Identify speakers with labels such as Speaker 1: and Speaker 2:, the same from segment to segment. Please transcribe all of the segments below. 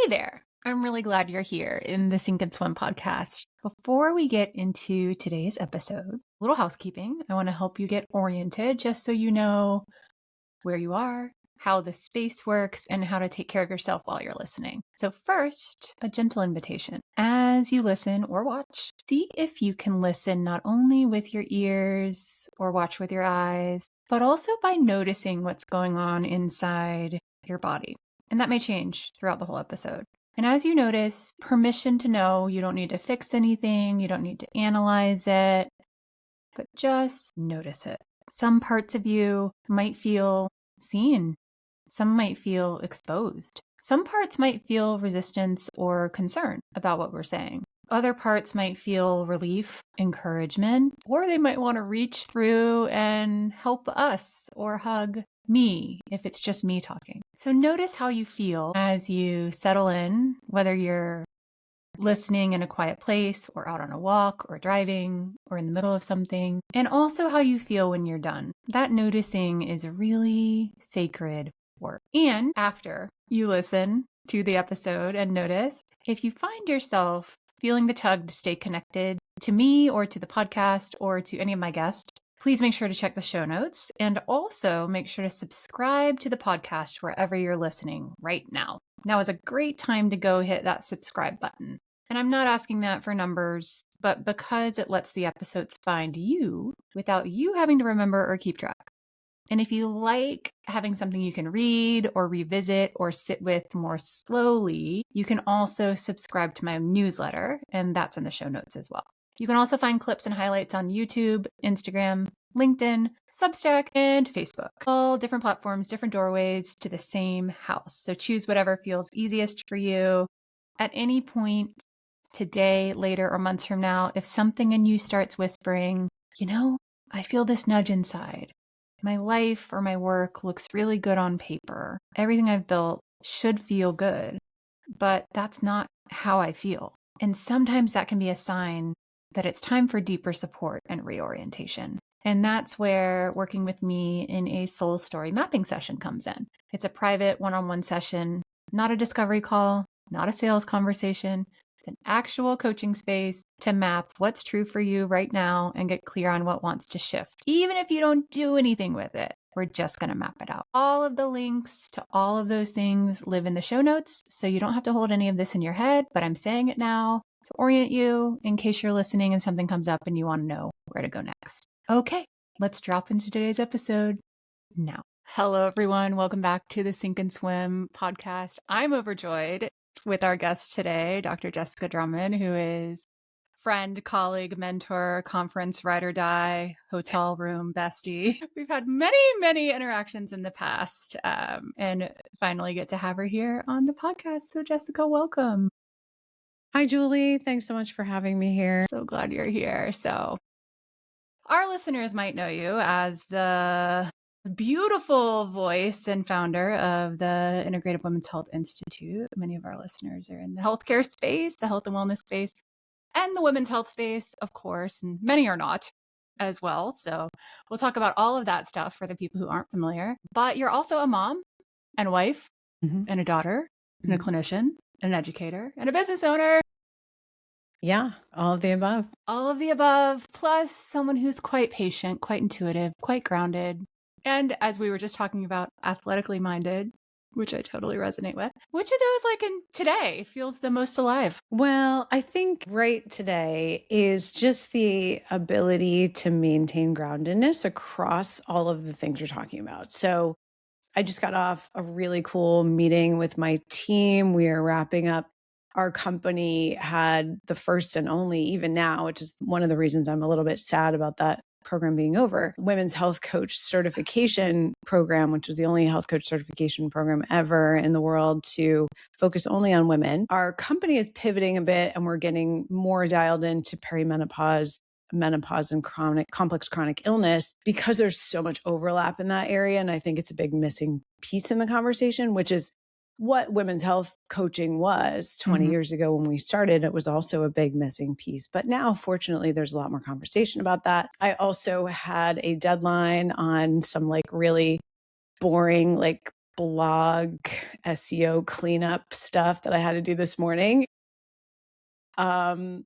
Speaker 1: Hey there. I'm really glad you're here in the Sink and Swim podcast. Before we get into today's episode, a little housekeeping. I want to help you get oriented just so you know where you are, how the space works, and how to take care of yourself while you're listening. So first, a gentle invitation. As you listen or watch, see if you can listen not only with your ears or watch with your eyes, but also by noticing what's going on inside your body. And that may change throughout the whole episode. And as you notice, permission to know you don't need to fix anything, you don't need to analyze it, but just notice it. Some parts of you might feel seen. Some might feel exposed. Some parts might feel resistance or concern about what we're saying. Other parts might feel relief, encouragement, or they might want to reach through and help us or hug me if it's just me talking. So notice how you feel as you settle in, whether you're listening in a quiet place or out on a walk or driving or in the middle of something, and also how you feel when you're done. That noticing is really sacred work. And after you listen to the episode and notice, if you find yourself feeling the tug to stay connected to me or to the podcast or to any of my guests, please make sure to check the show notes and also make sure to subscribe to the podcast wherever you're listening right now. Now is a great time to go hit that subscribe button. And I'm not asking that for numbers, but because it lets the episodes find you without you having to remember or keep track. And if you like having something you can read or revisit or sit with more slowly, you can also subscribe to my newsletter, and that's in the show notes as well. You can also find clips and highlights on YouTube, Instagram, LinkedIn, Substack, and Facebook. All different platforms, different doorways to the same house. So choose whatever feels easiest for you. At any point today, later, or months from now, if something in you starts whispering, I feel this nudge inside. My life or my work looks really good on paper. Everything I've built should feel good, but that's not how I feel. And sometimes that can be a sign that it's time for deeper support and reorientation. And that's where working with me in a soul story mapping session comes in. It's a private one-on-one session, not a discovery call, not a sales conversation. It's an actual coaching space to map what's true for you right now and get clear on what wants to shift. Even if you don't do anything with it, we're just going to map it out. All of the links to all of those things live in the show notes, so you don't have to hold any of this in your head, but I'm saying it now to orient you in case you're listening and something comes up and you want to know where to go next. Okay, let's drop into today's episode now. Hello, everyone. Welcome back to the Sink and Swim podcast. I'm overjoyed with our guest today, Dr. Jessica Drummond, who is friend, colleague, mentor, conference ride or die, hotel room bestie. We've had many, many interactions in the past and finally get to have her here on the podcast. So Jessica, welcome.
Speaker 2: Hi, Julie. Thanks so much for having me here.
Speaker 1: So glad you're here. So our listeners might know you as the beautiful voice and founder of the Integrative Women's Health Institute. Many of our listeners are in the healthcare space, the health and wellness space, and the women's health space, of course, and many are not as well. So we'll talk about all of that stuff for the people who aren't familiar. But you're also a mom and a wife and a daughter and a clinician and an educator and a business owner.
Speaker 2: Yeah, all of the above.
Speaker 1: All of the above, plus someone who's quite patient, quite intuitive, quite grounded. And as we were just talking about, athletically minded, which I totally resonate with. Which of those, like in today, feels the most alive?
Speaker 2: Well, I think right today is just the ability to maintain groundedness across all of the things you're talking about. So I just got off a really cool meeting with my team. We are wrapping up. Our company had the first and only, even now, which is one of the reasons I'm a little bit sad about that program being over, women's health coach certification program, which was the only health coach certification program ever in the world to focus only on women. Our company is pivoting a bit and we're getting more dialed into perimenopause, menopause, and complex chronic illness because there's so much overlap in that area. And I think it's a big missing piece in the conversation, which is what women's health coaching was 20 years ago when we started. It was also a big missing piece. But now, fortunately, there's a lot more conversation about that. I also had a deadline on some really boring, blog SEO cleanup stuff that I had to do this morning. I'm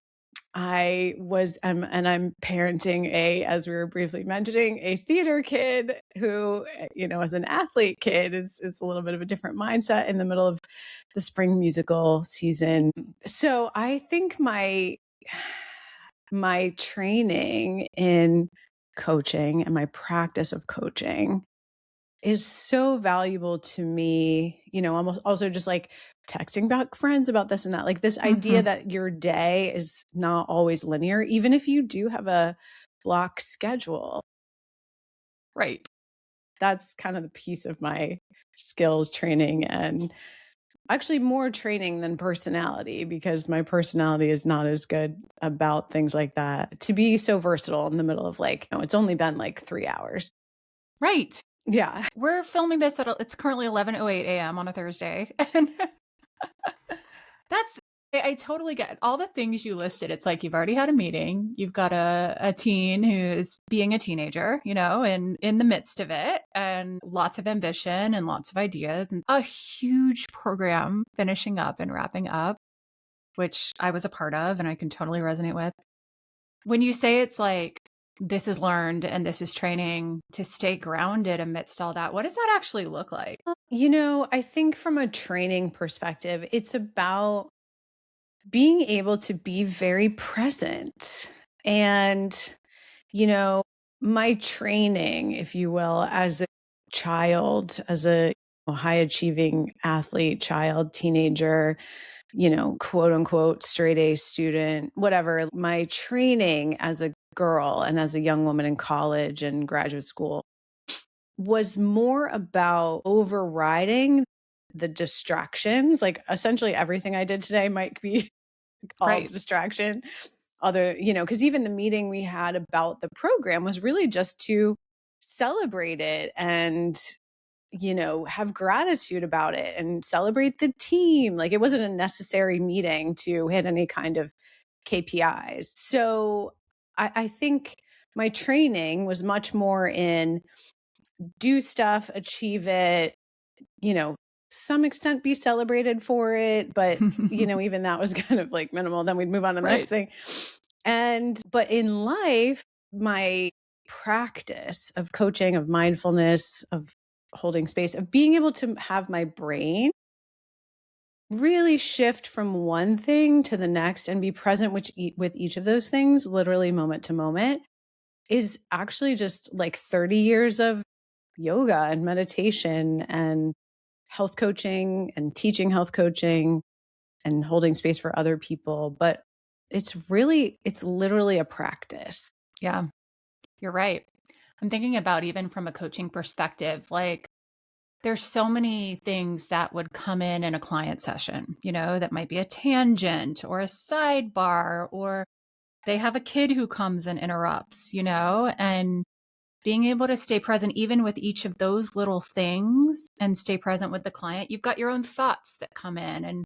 Speaker 2: parenting as we were briefly mentioning, a theater kid who, as an athlete kid is a little bit of a different mindset in the middle of the spring musical season. So I think my training in coaching and my practice of coaching is so valuable to me. I'm also just like texting back friends about this and that, like this idea that your day is not always linear, even if you do have a block schedule.
Speaker 1: Right.
Speaker 2: That's kind of the piece of my skills training, and actually more training than personality, because my personality is not as good about things like that, to be so versatile in the middle of it's only been like 3 hours.
Speaker 1: Right.
Speaker 2: Yeah.
Speaker 1: We're filming this it's currently 11:08 a.m. on a Thursday. And I totally get all the things you listed. It's like you've already had a meeting. You've got a teen who's being a teenager, and in the midst of it, and lots of ambition and lots of ideas, and a huge program finishing up and wrapping up, which I was a part of and I can totally resonate with. When you say it's like, this is learned and this is training to stay grounded amidst all that, what does that actually look like?
Speaker 2: I think from a training perspective, it's about being able to be very present. And, my training, if you will, as a child, as a high achieving athlete, child, teenager, quote unquote, straight A student, whatever, my training as a girl and as a young woman in college and graduate school was more about overriding the distractions. Like essentially everything I did today might be called
Speaker 1: Right.
Speaker 2: distraction. Because even the meeting we had about the program was really just to celebrate it and, have gratitude about it and celebrate the team. Like it wasn't a necessary meeting to hit any kind of KPIs. So I think my training was much more in do stuff, achieve it, some extent be celebrated for it. But, even that was kind of like minimal. Then we'd move on to the next thing. But in life, my practice of coaching, of mindfulness, of holding space, of being able to have my brain really shift from one thing to the next and be present with each of those things, literally moment to moment, is actually just like 30 years of yoga and meditation and health coaching and teaching health coaching and holding space for other people. But it's literally a practice.
Speaker 1: Yeah, you're right. I'm thinking about even from a coaching perspective, like there's so many things that would come in a client session, that might be a tangent or a sidebar, or they have a kid who comes and interrupts, and being able to stay present even with each of those little things and stay present with the client. You've got your own thoughts that come in and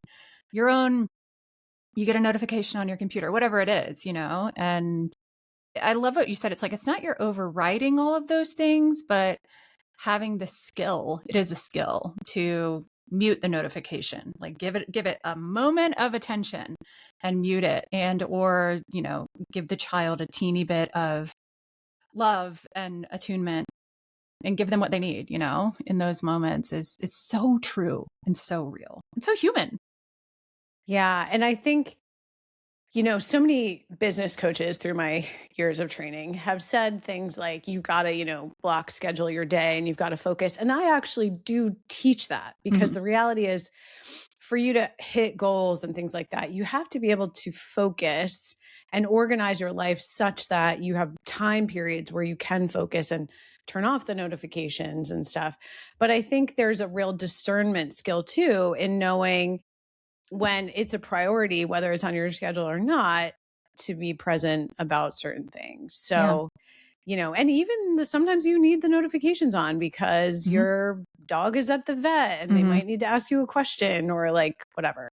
Speaker 1: you get a notification on your computer, whatever it is, and I love what you said. It's like, it's not you're overriding all of those things, but having the skill, it is a skill to mute the notification, like give it a moment of attention and mute it, and, or, give the child a teeny bit of love and attunement and give them what they need, in those moments is so true and so real and so human.
Speaker 2: Yeah. And I think, so many business coaches through my years of training have said things like, you've got to, block schedule your day and you've got to focus. And I actually do teach that, because the reality is, for you to hit goals and things like that, you have to be able to focus and organize your life such that you have time periods where you can focus and turn off the notifications and stuff. But I think there's a real discernment skill too in knowing when it's a priority, whether it's on your schedule or not, to be present about certain things. So, and even sometimes you need the notifications on because your dog is at the vet and they might need to ask you a question or like whatever.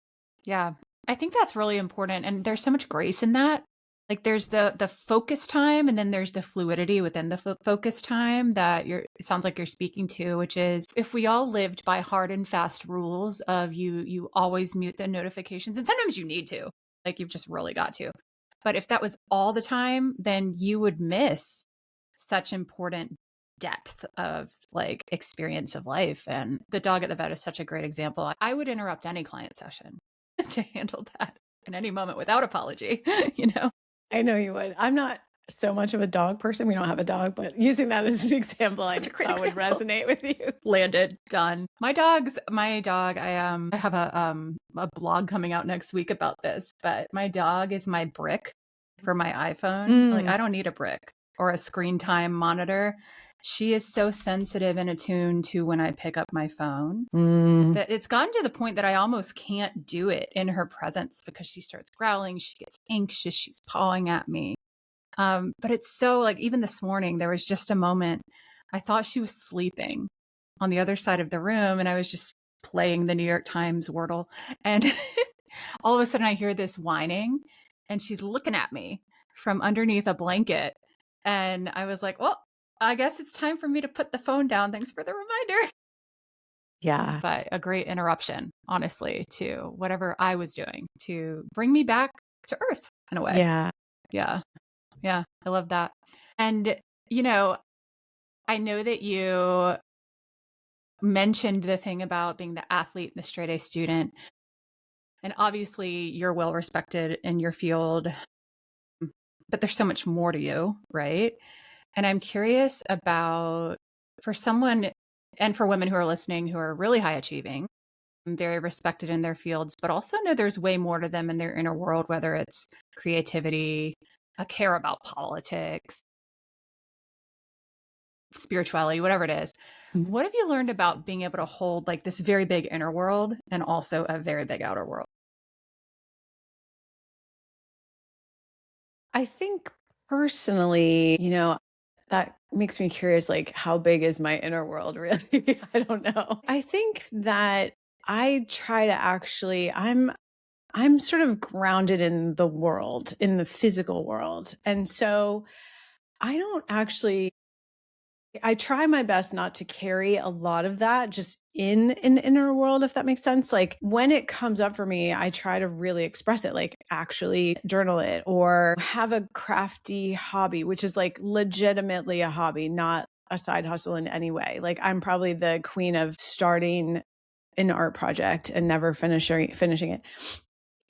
Speaker 1: Yeah. I think that's really important. And there's so much grace in that. Like there's the focus time, and then there's the fluidity within the focus time that it sounds like you're speaking to, which is if we all lived by hard and fast rules of you always mute the notifications, and sometimes you need to, like you've just really got to. But if that was all the time, then you would miss such important depth of like experience of life. And the dog at the vet is such a great example. I would interrupt any client session to handle that in any moment without apology, you know?
Speaker 2: I know you would. I'm not so much of a dog person. We don't have a dog, but using that as an example, I
Speaker 1: Such a great
Speaker 2: thought would
Speaker 1: example.
Speaker 2: resonate with you.
Speaker 1: Landed, done. My dog, I have a blog coming out next week about this, but my dog is my brick for my iPhone. Like I don't need a brick or a screen time monitor. She is so sensitive and attuned to when I pick up my phone that it's gotten to the point that I almost can't do it in her presence because she starts growling, she gets anxious, she's pawing at me. But it's so like, even this morning, there was just a moment I thought she was sleeping on the other side of the room, and I was just playing the New York Times Wordle. And all of a sudden I hear this whining, and she's looking at me from underneath a blanket. And I was like, well, I guess it's time for me to put the phone down. Thanks for the reminder.
Speaker 2: Yeah.
Speaker 1: But a great interruption, honestly, to whatever I was doing to bring me back to earth in a way.
Speaker 2: Yeah.
Speaker 1: Yeah. Yeah. I love that. And, you know, I know that you mentioned the thing about being the athlete and the straight A student. And obviously, you're well respected in your field, but there's so much more to you, right? And I'm curious about for someone and for women who are listening who are really high achieving, very respected in their fields, but also know there's way more to them in their inner world, whether it's creativity, a care about politics, spirituality, whatever it is. What have you learned about being able to hold like this very big inner world and also a very big outer world?
Speaker 2: I think personally, that makes me curious, like, how big is my inner world really? I don't know. I think that I try to actually, I'm sort of grounded in the world, in the physical world. And so I don't actually, I try my best not to carry a lot of that just in an inner world, if that makes sense. Like when it comes up for me, I try to really express it, like actually journal it or have a crafty hobby, which is like legitimately a hobby, not a side hustle in any way. Like I'm probably the queen of starting an art project and never finishing it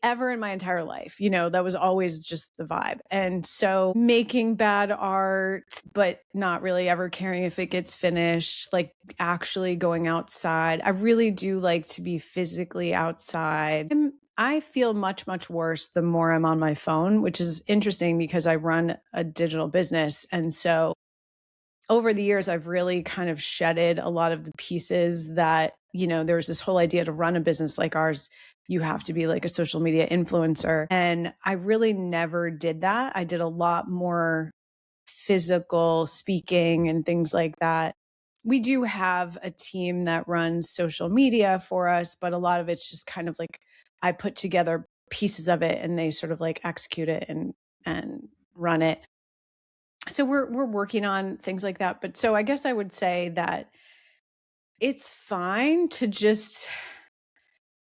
Speaker 2: ever in my entire life. That was always just the vibe. And so making bad art, but not really ever caring if it gets finished, like actually going outside. I really do like to be physically outside. I feel much, much worse the more I'm on my phone, which is interesting because I run a digital business. And so over the years, I've really kind of shedded a lot of the pieces that, there's this whole idea to run a business like ours. You have to be like a social media influencer. And I really never did that. I did a lot more physical speaking and things like that. We do have a team that runs social media for us, but a lot of it's just kind of like I put together pieces of it and they sort of like execute it and run it. So we're working on things like that. But so I guess I would say that it's fine to just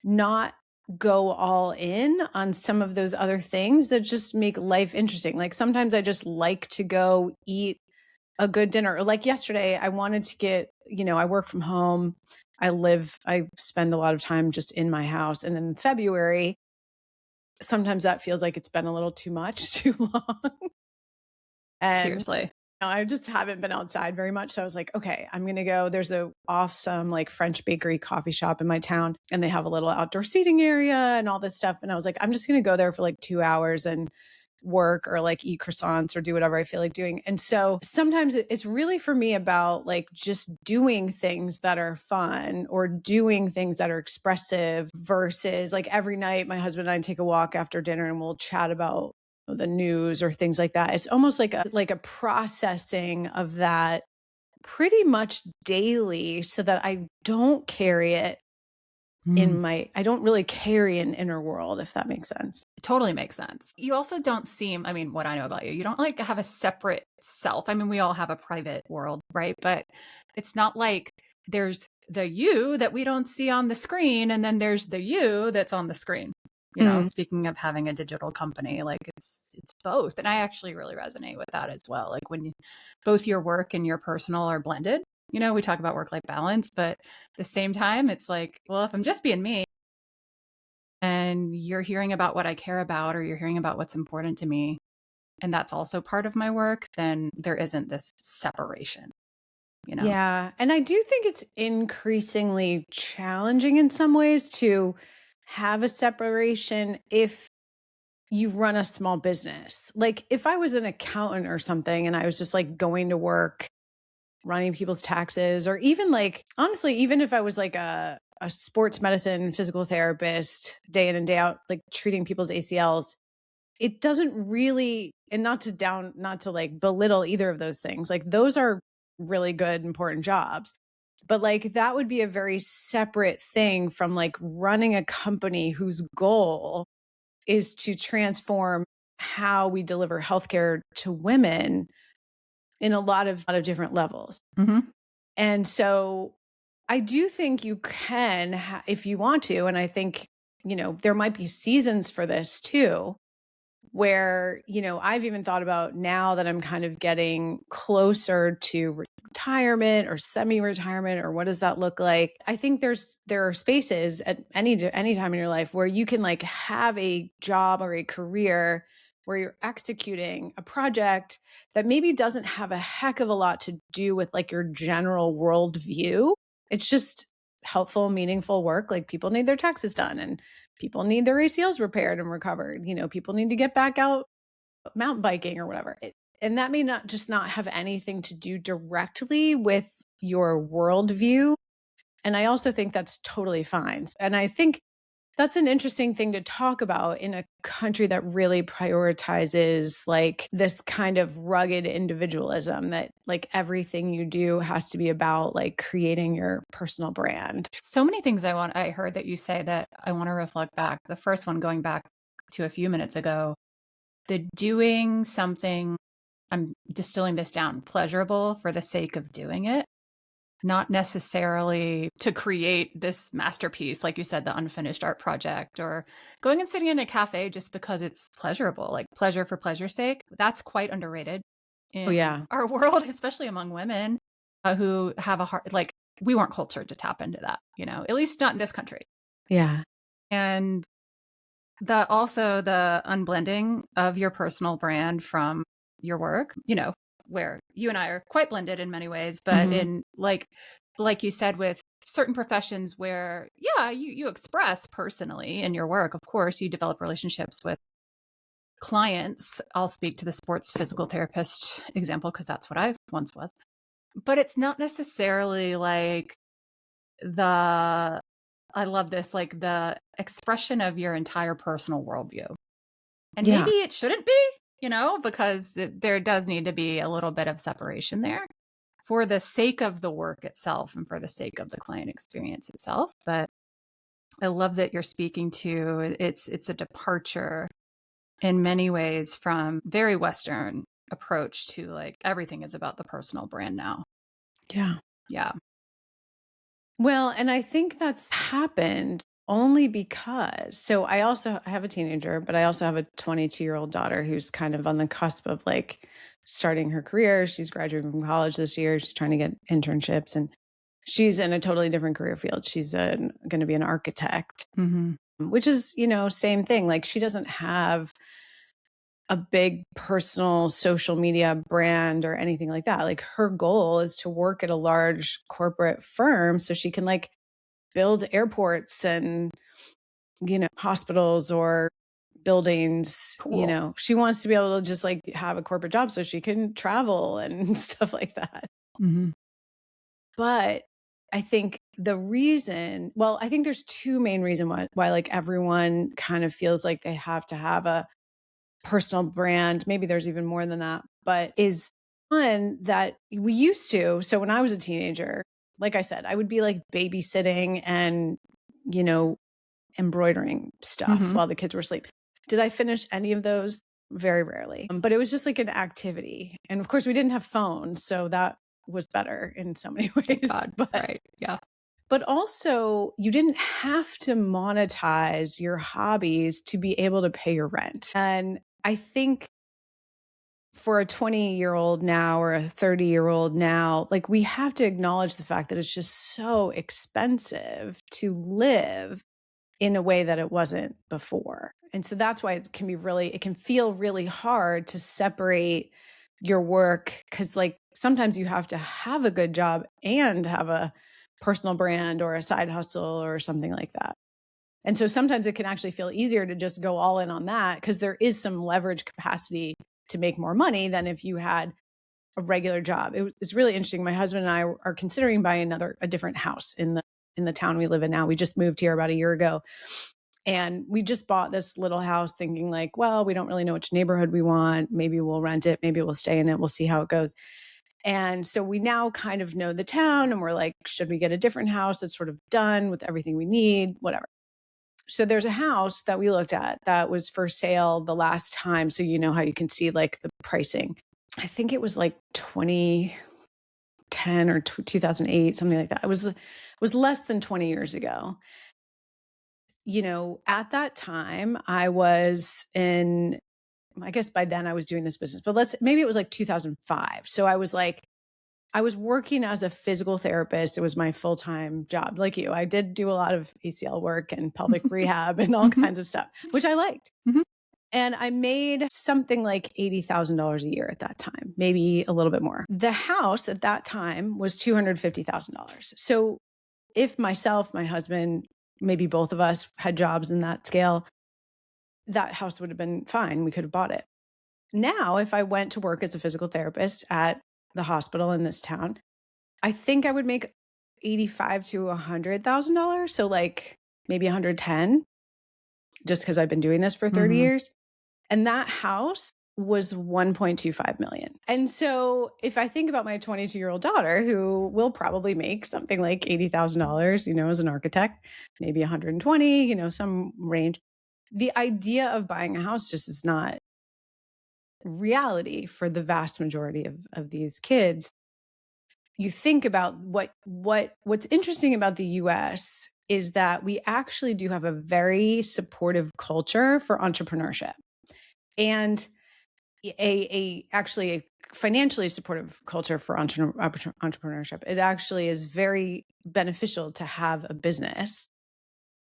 Speaker 2: not go all in on some of those other things that just make life interesting. Like sometimes I just like to go eat a good dinner. Or like yesterday, I wanted to get, I work from home. I spend a lot of time just in my house. And in February, sometimes that feels like it's been a little too much, too long. And
Speaker 1: Seriously.
Speaker 2: I just haven't been outside very much. So I was like, okay, I'm going to go. There's a awesome like French bakery coffee shop in my town and they have a little outdoor seating area and all this stuff. And I was like, I'm just going to go there for like 2 hours and work or like eat croissants or do whatever I feel like doing. And so sometimes it's really for me about like just doing things that are fun or doing things that are expressive versus like every night my husband and I take a walk after dinner and we'll chat about the news or things like that. It's almost like a processing of that pretty much daily so that I don't carry it I don't really carry an inner world, if that makes sense.
Speaker 1: It totally makes sense. You also don't seem, I mean, what I know about you, you don't like have a separate self. I mean, we all have a private world, right? But it's not like there's the you that we don't see on the screen, and then there's the you that's on the screen. Speaking of having a digital company, like it's both. And I actually really resonate with that as well. Like when both your work and your personal are blended, we talk about work-life balance, but at the same time, it's like, well, if I'm just being me, and you're hearing about what I care about, or you're hearing about what's important to me, and that's also part of my work, then there isn't this separation,
Speaker 2: Yeah. And I do think it's increasingly challenging in some ways to have a separation if you run a small business. Like if I was an accountant or something and I was just like going to work, running people's taxes, or even like, honestly, even if I was like a sports medicine physical therapist day in and day out, like treating people's ACLs, it doesn't really, and not to like belittle either of those things. Like those are really good, important jobs. But like that would be a very separate thing from like running a company whose goal is to transform how we deliver healthcare to women in a lot of different levels.
Speaker 1: Mm-hmm.
Speaker 2: And so I do think you can, if you want to, and I think, there might be seasons for this too, where, I've even thought about now that I'm kind of getting closer to retirement or semi-retirement, or what does that look like? I think there are spaces at any time in your life where you can like have a job or a career where you're executing a project that maybe doesn't have a heck of a lot to do with like your general worldview. It's just helpful, meaningful work. Like people need their taxes done and people need their ACLs repaired and recovered. People need to get back out mountain biking or whatever. And that may not have anything to do directly with your worldview. And I also think that's totally fine. And I think that's an interesting thing to talk about in a country that really prioritizes like this kind of rugged individualism, that like everything you do has to be about like creating your personal brand.
Speaker 1: So many things I heard that you say that I want to reflect back. The first one, going back to a few minutes ago, the doing something, I'm distilling this down, pleasurable for the sake of doing it, not necessarily to create this masterpiece, like you said, the unfinished art project, or going and sitting in a cafe just because it's pleasurable, like pleasure for pleasure's sake. That's quite underrated in our world, especially among women who have a heart. Like we weren't cultured to tap into that, at least not in this country.
Speaker 2: Yeah.
Speaker 1: And also the unblending of your personal brand from your work, where you and I are quite blended in many ways, but in like you said, with certain professions where, you express personally in your work. Of course, you develop relationships with clients. I'll speak to the sports physical therapist example because that's what I once was. But it's not necessarily like I love this, like the expression of your entire personal worldview. And maybe it shouldn't be, because there does need to be a little bit of separation there for the sake of the work itself and for the sake of the client experience itself. But I love that you're speaking to it's a departure in many ways from very Western approach to like everything is about the personal brand now.
Speaker 2: Yeah.
Speaker 1: Yeah.
Speaker 2: Well, and I think that's happened only because, so I have a teenager, but I also have a 22-year-old daughter who's kind of on the cusp of like starting her career. She's graduating from college this year. She's trying to get internships and she's in a totally different career field. She's going to be an architect, which is, same thing. Like she doesn't have a big personal social media brand or anything like that. Like her goal is to work at a large corporate firm so she can like build airports and, hospitals or buildings.
Speaker 1: Cool.
Speaker 2: She wants to be able to just like have a corporate job so she can travel and stuff like that. But I think I think there's two main reasons why like everyone kind of feels like they have to have a personal brand. Maybe there's even more than that, but is one that we used to. So when I was a teenager, like I said, I would be like babysitting and embroidering stuff while the kids were asleep. Did I finish any of those? Very rarely. But it was just like an activity. And of course, we didn't have phones, so that was better in so many ways.
Speaker 1: God, right. Yeah.
Speaker 2: But also, you didn't have to monetize your hobbies to be able to pay your rent. And I think for a 20-year-old now or a 30-year-old now, like, we have to acknowledge the fact that it's just so expensive to live in a way that it wasn't before. And so that's why it can feel really hard to separate your work, because like sometimes you have to have a good job and have a personal brand or a side hustle or something like that. And so sometimes it can actually feel easier to just go all in on that, because there is some leverage capacity to make more money than if you had a regular job. It's really interesting. My husband and I are considering buying a different house in the town we live in now. We just moved here about a year ago. And we just bought this little house thinking like, well, we don't really know which neighborhood we want. Maybe we'll rent it. Maybe we'll stay in it. We'll see how it goes. And so we now kind of know the town, and we're like, should we get a different house that's sort of done with everything we need, whatever. So there's a house that we looked at that was for sale the last time. So you know how you can see like the pricing. I think it was like 2010 or 2008, something like that. It was less than 20 years ago. At that time, I guess by then I was doing this business, but maybe it was like 2005. So I was working as a physical therapist. It was my full-time job. Like you, I did do a lot of ACL work and pelvic rehab and all kinds of stuff, which I liked. And I made something like $80,000 a year at that time, maybe a little bit more. The house at that time was $250,000. So if myself, my husband, maybe both of us had jobs in that scale, that house would have been fine. We could have bought it. Now, if I went to work as a physical therapist at the hospital in this town, I think I would make $85,000 to $100,000. So like maybe 110, just because I've been doing this for 30 years. And that house was 1.25 million. And so if I think about my 22-year-old daughter, who will probably make something like $80,000, as an architect, maybe 120, some range, the idea of buying a house just is not reality for the vast majority of these kids. You think about what's interesting about the US is that we actually do have a very supportive culture for entrepreneurship, and actually a financially supportive culture for entrepreneurship. It actually is very beneficial to have a business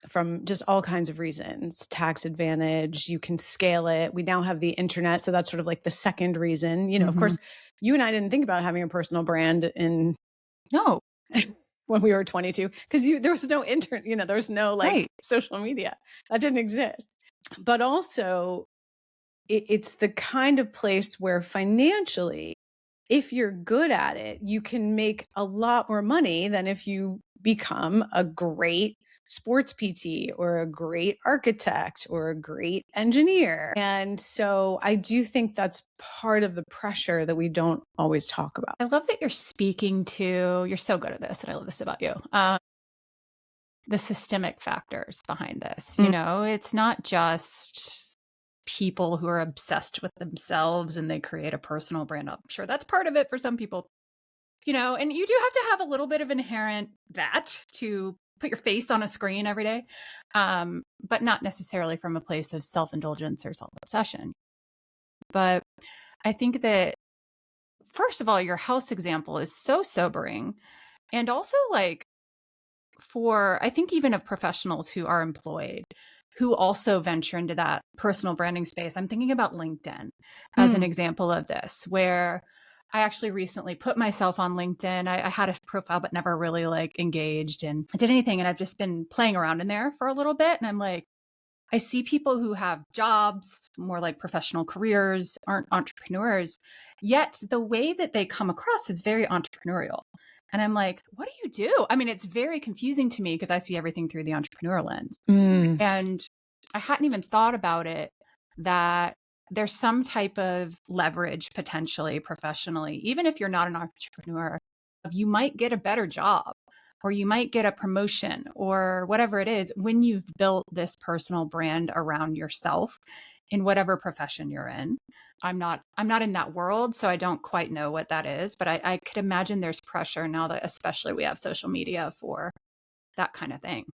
Speaker 2: from just all kinds of reasons. Tax advantage, you can scale it. We now have the internet. So that's sort of like the second reason. Of course, you and I didn't think about having a personal brand when we were 22, because there was no internet, there was no social media. That didn't exist. But also, it's the kind of place where financially, if you're good at it, you can make a lot more money than if you become a great sports PT or a great architect or a great engineer. And so I do think that's part of the pressure that we don't always talk about.
Speaker 1: I love that you're so good at this, and I love this about you. The systemic factors behind this. It's not just people who are obsessed with themselves and they create a personal brand. I'm sure that's part of it for some people, and you do have to have a little bit of inherent that to put your face on a screen every day, but not necessarily from a place of self-indulgence or self-obsession. But I think that, first of all, your house example is so sobering. And also, I think even of professionals who are employed, who also venture into that personal branding space. I'm thinking about LinkedIn as an example of this, where I actually recently put myself on LinkedIn. I had a profile, but never really engaged and did anything. And I've just been playing around in there for a little bit. And I'm like, I see people who have jobs, more like professional careers, aren't entrepreneurs, yet the way that they come across is very entrepreneurial. And I'm like, what do you do? I mean, it's very confusing to me because I see everything through the entrepreneur lens. And I hadn't even thought about it, that there's some type of leverage potentially professionally, even if you're not an entrepreneur, you might get a better job or you might get a promotion or whatever it is when you've built this personal brand around yourself in whatever profession you're in. I'm not in that world, so I don't quite know what that is, but I could imagine there's pressure now that especially we have social media for that kind of thing.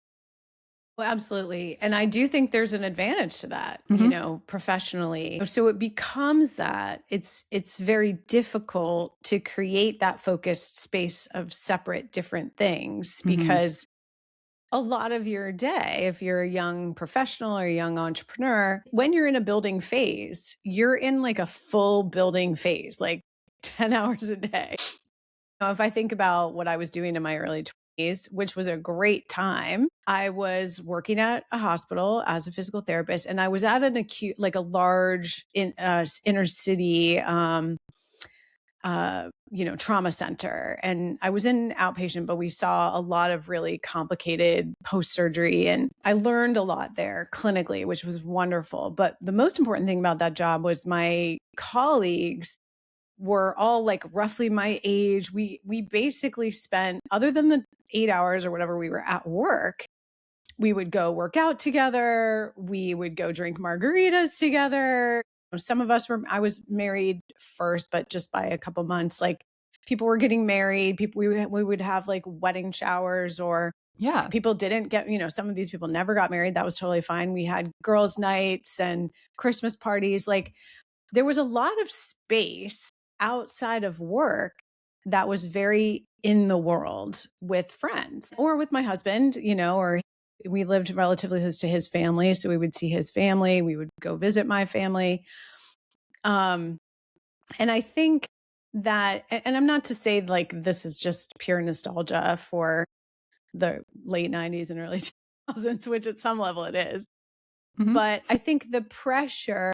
Speaker 2: Well, absolutely. And I do think there's an advantage to that,
Speaker 1: Mhm.
Speaker 2: professionally. So it becomes that it's very difficult to create that focused space of separate different things
Speaker 1: Mhm.
Speaker 2: because a lot of your day, if you're a young professional or a young entrepreneur, when you're in a building phase, you're in like a full building phase, like 10 hours a day. If I think about what I was doing in my early 20s, which was a great time, I was working at a hospital as a physical therapist, and I was at an acute, like a large inner city, trauma center. And I was in outpatient, but we saw a lot of really complicated post surgery. And I learned a lot there clinically, which was wonderful. But the most important thing about that job was my colleagues were all like roughly my age. We basically spent, other than the 8 hours or whatever we were at work, we would go work out together. We would go drink margaritas together. Some of us were, I was married first, but just by a couple months, like people were getting married. People, we would have like wedding showers, or
Speaker 1: Yeah.
Speaker 2: people didn't get, some of these people never got married. That was totally fine. We had girls' nights and Christmas parties. Like there was a lot of space outside of work that was very in the world with friends or with my husband, or we lived relatively close to his family. So we would see his family. We would go visit my family. Um, and I think that, and I'm not to say like this is just pure nostalgia for the late 90s and early 2000s, which at some level it is.
Speaker 1: Mhm.
Speaker 2: But I think the pressure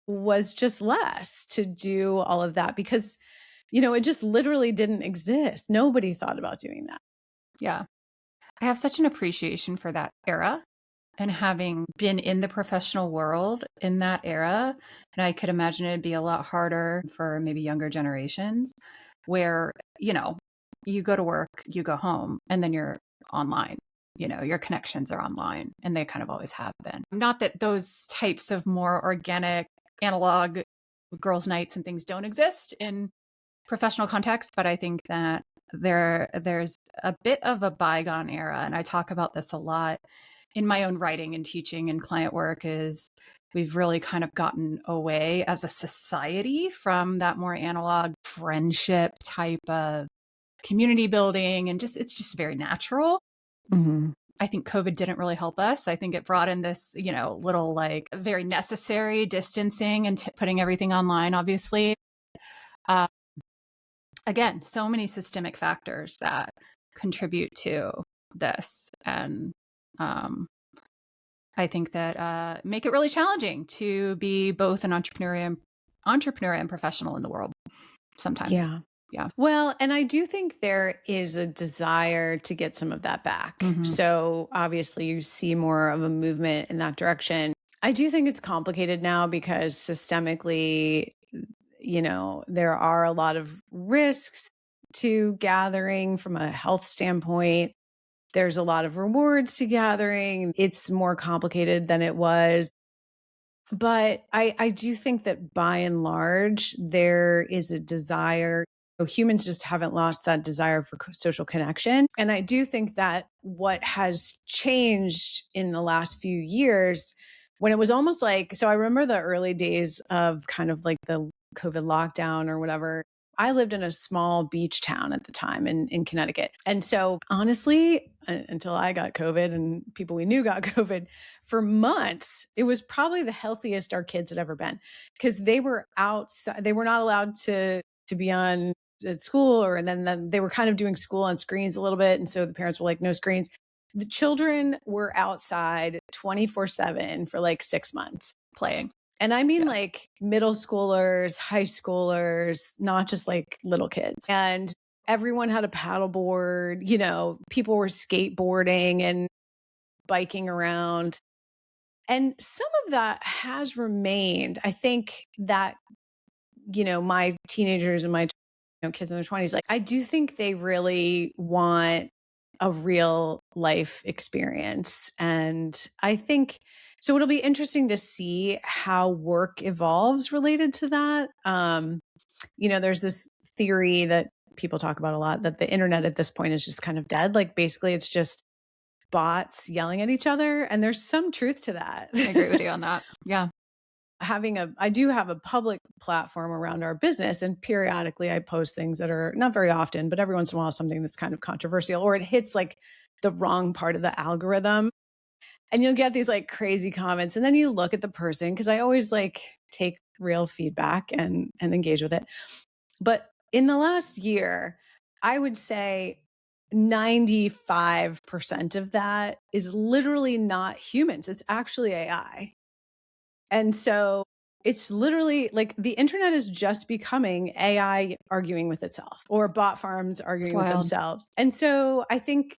Speaker 2: was just less to do all of that because, it just literally didn't exist. Nobody thought about doing that.
Speaker 1: Yeah. I have such an appreciation for that era and having been in the professional world in that era. And I could imagine it'd be a lot harder for maybe younger generations where, you go to work, you go home, and then you're online. Your connections are online, and they kind of always have been. Not that those types of more organic, analog girls' nights and things don't exist in professional context, but I think that there's a bit of a bygone era, and I talk about this a lot in my own writing and teaching and client work. Is we've really kind of gotten away as a society from that more analog friendship type of community building, and it's just very natural.
Speaker 2: Mm-hmm.
Speaker 1: I think COVID didn't really help us. I think it brought in this, little like very necessary distancing and putting everything online, obviously. Uh, Again, so many systemic factors that contribute to this. And um, I think that make it really challenging to be both an entrepreneur and professional in the world sometimes.
Speaker 2: Yeah.
Speaker 1: Yeah.
Speaker 2: Well, and I do think there is a desire to get some of that back.
Speaker 1: Hmm.
Speaker 2: So obviously, you see more of a movement in that direction. I do think it's complicated now because systemically, there are a lot of risks to gathering from a health standpoint. There's a lot of rewards to gathering. It's more complicated than it was. But I do think that by and large, there is a desire. Humans just haven't lost that desire for social connection. And I do think that what has changed in the last few years, when it was almost like, so I remember the early days of kind of like the COVID lockdown or whatever. I lived in a small beach town at the time in Connecticut. And so honestly, until I got COVID and people we knew got COVID, for months, it was probably the healthiest our kids had ever been because they were outside. They were not allowed to be on at school, or and then they were kind of doing school on screens a little bit. And so the parents were like, no screens. The children were outside 24/7 for like 6 months.
Speaker 1: Playing.
Speaker 2: And I mean
Speaker 1: Yeah.
Speaker 2: like middle schoolers, high schoolers, not just like little kids. And everyone had a paddleboard, people were skateboarding and biking around. And some of that has remained. I think that, my teenagers and my kids in their 20s, like I do think they really want a real life experience. And I think so it'll be interesting to see how work evolves related to that. There's this theory that people talk about a lot that the internet at this point is just kind of dead. Like basically it's just bots yelling at each other. And there's some truth to that.
Speaker 1: I agree with you on that. Yeah.
Speaker 2: I do have a public platform around our business, and periodically I post things that are not very often, but every once in a while something that's kind of controversial or it hits like the wrong part of the algorithm. And you'll get these like crazy comments. And then you look at the person, because I always like take real feedback and engage with it. But in the last year, I would say 95% of that is literally not humans. It's actually AI. And so it's literally like the internet is just becoming AI arguing with itself or bot farms arguing with themselves. And so I think,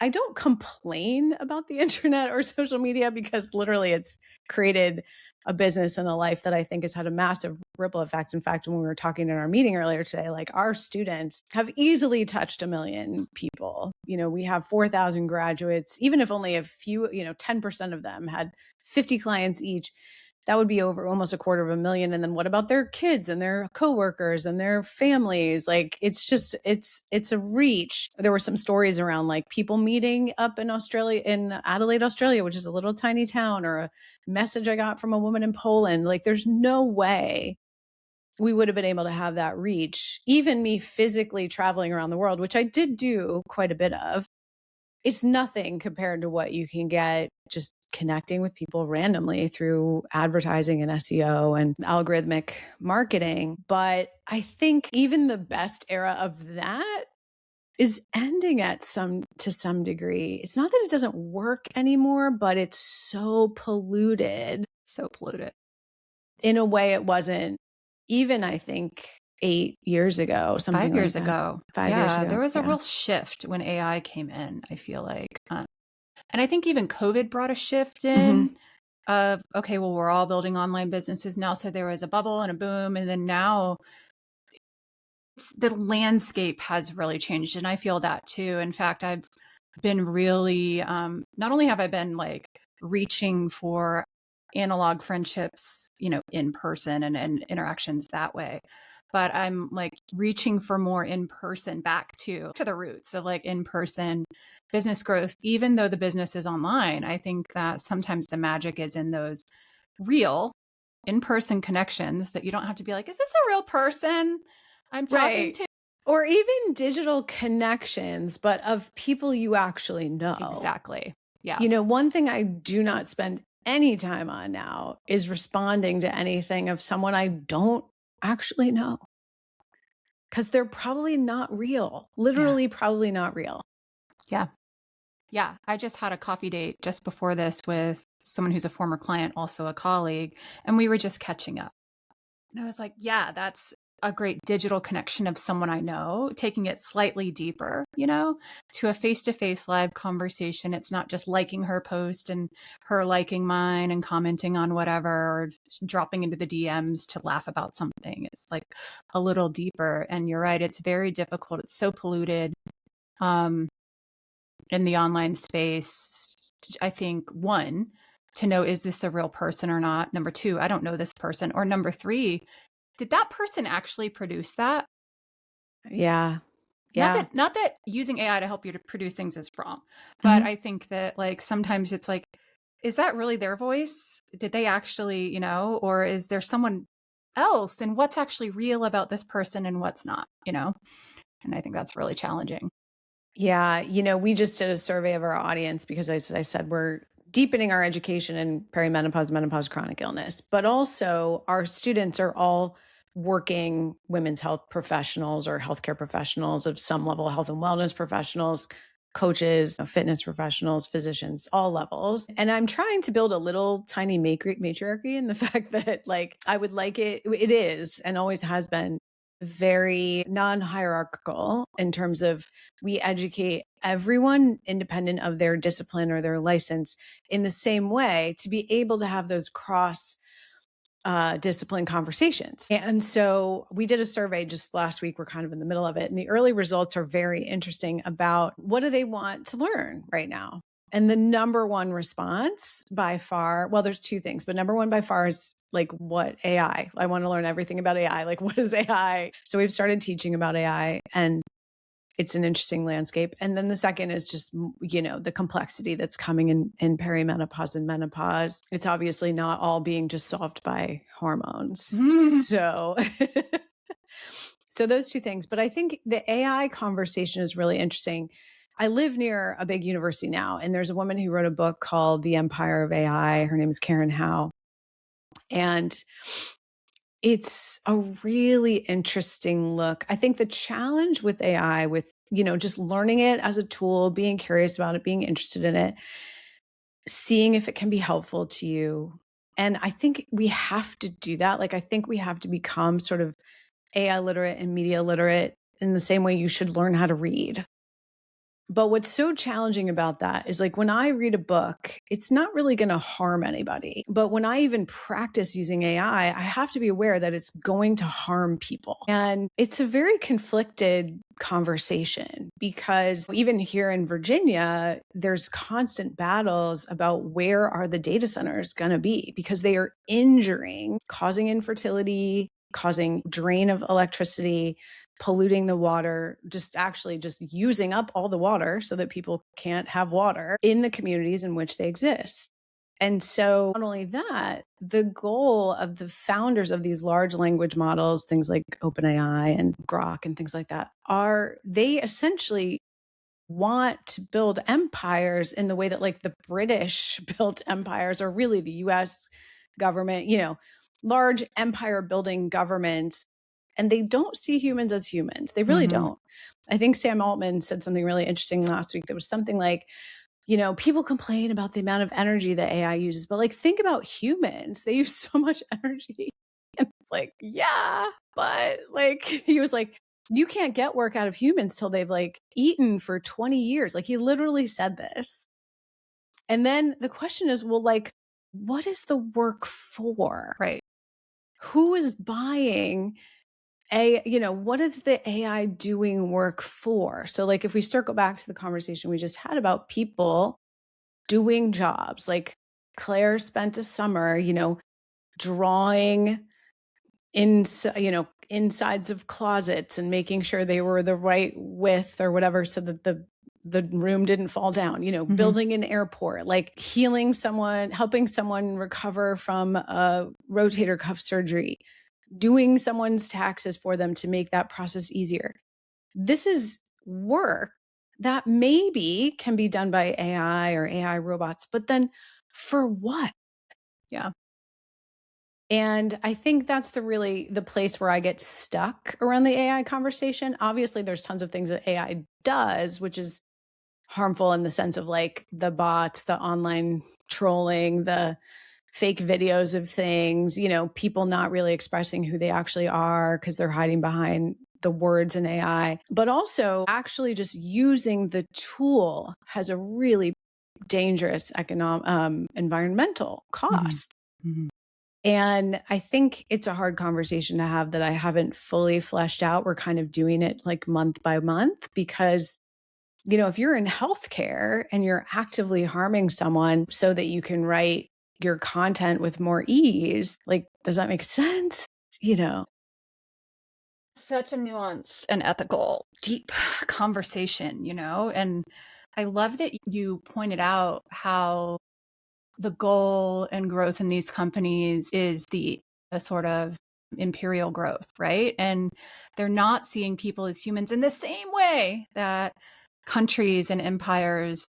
Speaker 2: I don't complain about the internet or social media because literally it's created a business and a life that I think has had a massive ripple effect. In fact, when we were talking in our meeting earlier today, like our students have easily touched 1 million people. We have 4,000 graduates, even if only a few, 10% of them had 50 clients each, that would be over almost 250,000. And then what about their kids and their coworkers and their families? Like, it's a reach. There were some stories around like people meeting up in Adelaide, Australia, which is a little tiny town, or a message I got from a woman in Poland. Like, there's no way we would have been able to have that reach. Even me physically traveling around the world, which I did do quite a bit of, it's nothing compared to what you can get just connecting with people randomly through advertising and SEO and algorithmic marketing. But I think even the best era of that is ending to some degree. It's not that it doesn't work anymore, but it's so polluted.
Speaker 1: So polluted.
Speaker 2: In a way it wasn't even, I think, 8 years ago, something
Speaker 1: 5 years
Speaker 2: like that.
Speaker 1: ago.
Speaker 2: 5 years ago.
Speaker 1: There was a real shift when AI came in, I feel like. And I think even COVID brought a shift in of, okay, well, we're all building online businesses now. So there was a bubble and a boom. And then now the landscape has really changed. And I feel that too. In fact, I've been really, not only have I been like reaching for analog friendships, in person and interactions that way, but I'm like reaching for more in person, back to the roots of like in person business growth. Even though the business is online, I think that sometimes the magic is in those real in person connections that you don't have to be like, is this a real person I'm talking to?
Speaker 2: Or even digital connections, but of people you actually know.
Speaker 1: Exactly. Yeah.
Speaker 2: One thing I do not spend any time on now is responding to anything of someone I don't actually know, because they're probably not real. Literally, probably not real.
Speaker 1: Yeah. Yeah. I just had a coffee date just before this with someone who's a former client, also a colleague, and we were just catching up. And I was like, yeah, that's a great digital connection of someone I know, taking it slightly deeper, to a face-to-face live conversation. It's not just liking her post and her liking mine and commenting on whatever, or dropping into the DMs to laugh about something. It's like a little deeper. And you're right, it's very difficult. It's so polluted in the online space. I think, one, to know, is this a real person or not? Number two, I don't know this person. Or number three, did that person actually produce that?
Speaker 2: Yeah.
Speaker 1: Not that using AI to help you to produce things is wrong, but I think that like sometimes it's like, is that really their voice? Did they actually, or is there someone else? And what's actually real about this person and what's not, And I think that's really challenging.
Speaker 2: Yeah. We just did a survey of our audience because as I said, we're deepening our education in perimenopause, menopause, chronic illness, but also our students are all working women's health professionals or healthcare professionals of some level, health and wellness professionals, coaches, fitness professionals, physicians, all levels. And I'm trying to build a little tiny matriarchy in the fact that like, I would like it is, and always has been, very non-hierarchical in terms of we educate everyone independent of their discipline or their license in the same way to be able to have those cross discipline conversations. And so we did a survey just last week. We're kind of in the middle of it. And the early results are very interesting about what do they want to learn right now. And the number one response by far, well, there's two things, but number one by far is like, what AI? I want to learn everything about AI. Like, what is AI? So we've started teaching about AI, and it's an interesting landscape. And then the second is just, the complexity that's coming in perimenopause and menopause. It's obviously not all being just solved by hormones. So, so those two things. But I think the AI conversation is really interesting. I live near a big university now, and there's a woman who wrote a book called The Empire of AI. Her name is Karen Howe. And it's a really interesting look. I think the challenge with AI, with, just learning it as a tool, being curious about it, being interested in it, seeing if it can be helpful to you. And I think we have to do that. Like, I think we have to become sort of AI literate and media literate in the same way you should learn how to read. But what's so challenging about that is, like, when I read a book, it's not really going to harm anybody. But when I even practice using AI, I have to be aware that it's going to harm people. And it's a very conflicted conversation, because even here in Virginia, there's constant battles about where are the data centers going to be, because they are causing infertility, causing drain of electricity, polluting the water, just using up all the water so that people can't have water in the communities in which they exist. And so not only that, the goal of the founders of these large language models, things like OpenAI and Grok and things like that, they essentially want to build empires in the way that, like, the British built empires, or really the US government, large empire building governments. And they don't see humans as humans. They really don't. I think Sam Altman said something really interesting last week. There was something like, people complain about the amount of energy that AI uses, but, like, think about humans. They use so much energy. And it's like, yeah, but, like, he was like, you can't get work out of humans till they've, like, eaten for 20 years. Like, he literally said this. And then the question is, well, like, what is the work for?
Speaker 1: Right.
Speaker 2: Who is buying what is the AI doing work for? So, like, if we circle back to the conversation we just had about people doing jobs, like Claire spent a summer, drawing insides of closets and making sure they were the right width or whatever, so that the room didn't fall down, building an airport, like helping someone recover from a rotator cuff surgery, doing someone's taxes for them to make that process easier. This is work that maybe can be done by AI or AI robots, but then for what?
Speaker 1: Yeah.
Speaker 2: And I think that's the place where I get stuck around the AI conversation. Obviously, there's tons of things that AI does, which is harmful in the sense of, like, the bots, the online trolling, the fake videos of things, people not really expressing who they actually are because they're hiding behind the words in AI. But also, actually just using the tool has a really dangerous environmental cost. And I think it's a hard conversation to have that I haven't fully fleshed out. We're kind of doing it, like, month by month, because if you're in healthcare and you're actively harming someone so that you can write your content with more ease, like, does that make sense?
Speaker 1: Such a nuanced and ethical, deep conversation, and I love that you pointed out how the goal and growth in these companies is the sort of imperial growth, right? And they're not seeing people as humans in the same way that countries and empires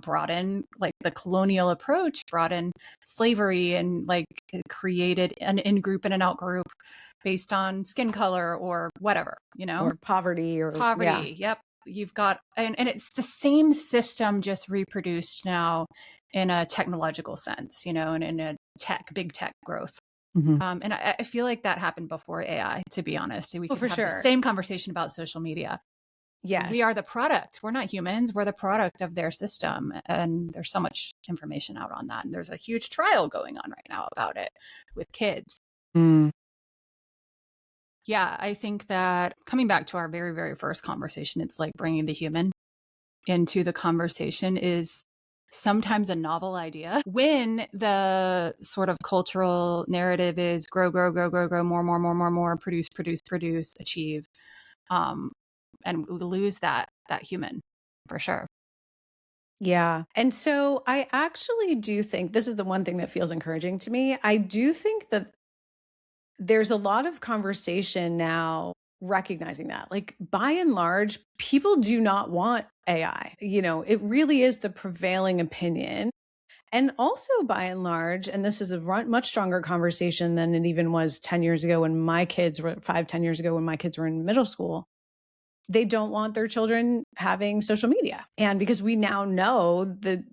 Speaker 1: brought in, like, the colonial approach brought in slavery and, like, created an in-group and an out-group based on skin color or whatever,
Speaker 2: or poverty
Speaker 1: poverty.
Speaker 2: Yeah.
Speaker 1: Yep. You've got, and it's the same system just reproduced now in a technological sense, and in a big tech growth. And I feel like that happened before AI, to be honest. We could
Speaker 2: for
Speaker 1: have
Speaker 2: sure.
Speaker 1: the same conversation about social media.
Speaker 2: Yes.
Speaker 1: We are the product. We're not humans. We're the product of their system. And there's so much information out on that. And there's a huge trial going on right now about it with kids.
Speaker 2: Mm.
Speaker 1: Yeah, I think that coming back to our very, very first conversation, it's like bringing the human into the conversation is sometimes a novel idea when the sort of cultural narrative is grow, grow, grow, grow, grow, more, more, more, more, more, produce, produce, produce, achieve. And we lose that human for sure.
Speaker 2: Yeah. And so I actually do think this is the one thing that feels encouraging to me. I do think that there's a lot of conversation now recognizing that, like, by and large, people do not want AI. It really is the prevailing opinion. And also, by and large, and this is a much stronger conversation than it even was 10 years ago when my kids were 5, 10 years ago when my kids were in middle school. They don't want their children having social media. And because we now know the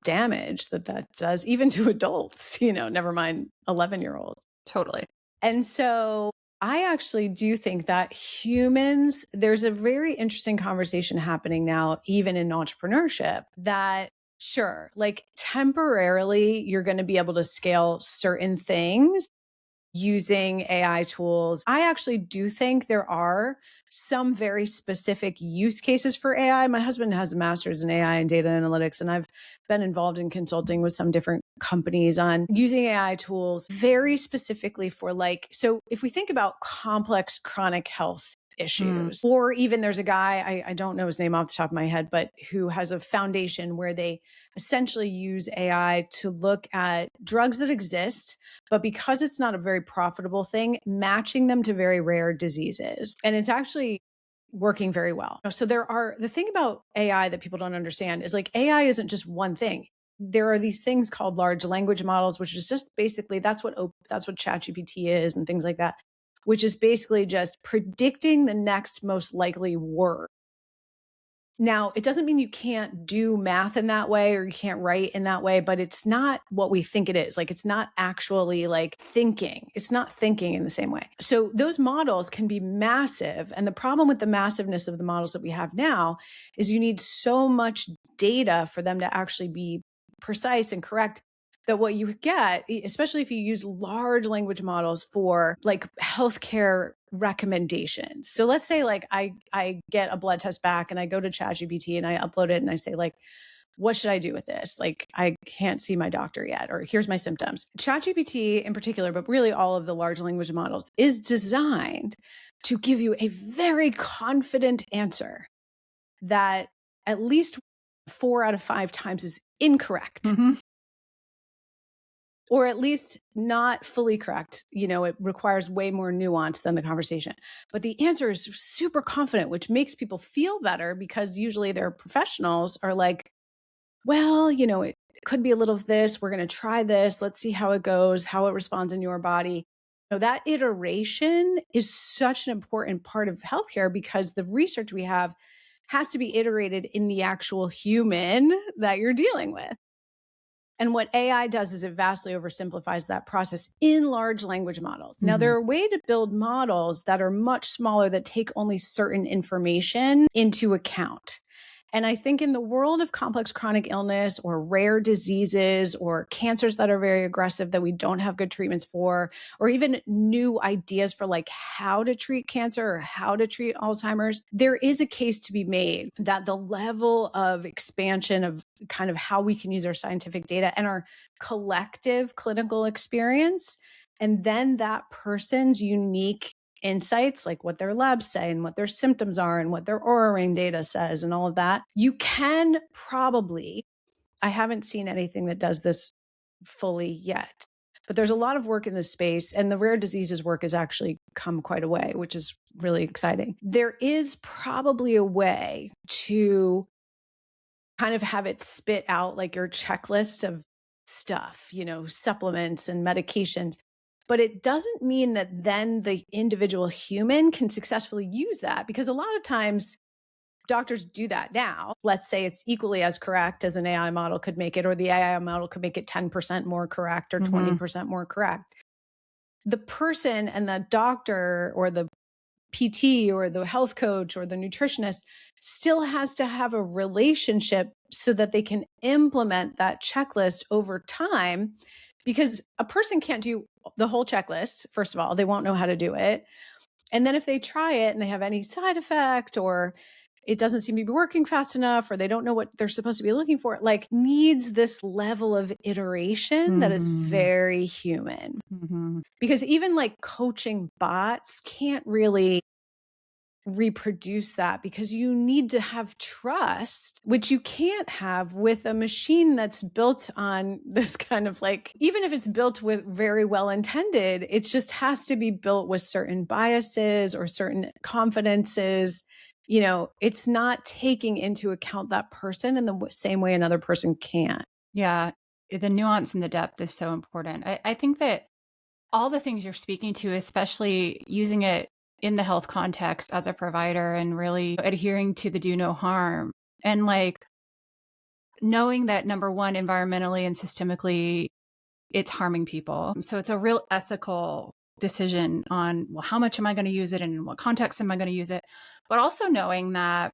Speaker 2: damage that does even to adults, never mind 11-year-olds.
Speaker 1: Totally.
Speaker 2: And so I actually do think that humans, there's a very interesting conversation happening now, even in entrepreneurship, that sure, like temporarily, you're going to be able to scale certain things using AI tools. I actually do think there are some very specific use cases for AI. My husband has a master's in AI and data analytics, and I've been involved in consulting with some different companies on using AI tools very specifically for so if we think about complex chronic health issues, or even there's a guy, I don't know his name off the top of my head, but who has a foundation where they essentially use AI to look at drugs that exist, but because it's not a very profitable thing, matching them to very rare diseases. And it's actually working very well. So the thing about AI that people don't understand is like AI isn't just one thing. There are these things called large language models, which is just basically that's what ChatGPT is and things like that, which is basically just predicting the next most likely word. Now, it doesn't mean you can't do math in that way or you can't write in that way, but it's not what we think it is. Like, it's not actually like thinking. It's not thinking in the same way. So those models can be massive. And the problem with the massiveness of the models that we have now is you need so much data for them to actually be precise and correct, that what you get, especially if you use large language models for like healthcare recommendations. So let's say like I get a blood test back and I go to ChatGPT and I upload it and I say like, what should I do with this? Like, I can't see my doctor yet, or here's my symptoms. ChatGPT in particular, but really all of the large language models, is designed to give you a very confident answer that at least 4 out of 5 times is incorrect. Or at least not fully correct. It requires way more nuance than the conversation. But the answer is super confident, which makes people feel better because usually their professionals are like, well, it could be a little of this. We're going to try this. Let's see how it goes, how it responds in your body. That iteration is such an important part of healthcare because the research we have has to be iterated in the actual human that you're dealing with. And what AI does is it vastly oversimplifies that process in large language models. Now, there are ways to build models that are much smaller that take only certain information into account. And I think in the world of complex chronic illness or rare diseases or cancers that are very aggressive that we don't have good treatments for, or even new ideas for like how to treat cancer or how to treat Alzheimer's, there is a case to be made that the level of expansion of kind of how we can use our scientific data and our collective clinical experience, and then that person's unique insights, like what their labs say and what their symptoms are and what their Aura Ring data says and all of that, you can probably, I haven't seen anything that does this fully yet, but there's a lot of work in this space, and the rare diseases work has actually come quite a way, which is really exciting. There is probably a way to kind of have it spit out like your checklist of stuff, supplements and medications. But it doesn't mean that then the individual human can successfully use that, because a lot of times doctors do that now. Let's say it's equally as correct as an AI model could make it, or the AI model could make it 10% more correct or 20% more correct. The person and the doctor or the PT or the health coach or the nutritionist still has to have a relationship so that they can implement that checklist over time, because a person can't do the whole checklist. First of all, they won't know how to do it. And then if they try it and they have any side effect, or it doesn't seem to be working fast enough, or they don't know what they're supposed to be looking for, like, needs this level of iteration that is very human. Because even like coaching bots can't really reproduce that, because you need to have trust, which you can't have with a machine that's built on this kind of like, even if it's built with very well intended, it just has to be built with certain biases or certain confidences. You know, it's not taking into account that person in the same way another person can.
Speaker 1: Yeah. The nuance and the depth is so important. I think that all the things you're speaking to, especially using it in the health context as a provider and really adhering to the do no harm, and like knowing that, number one, environmentally and systemically, it's harming people. So it's a real ethical decision on, well, how much am I going to use it and in what context am I going to use it? But also knowing that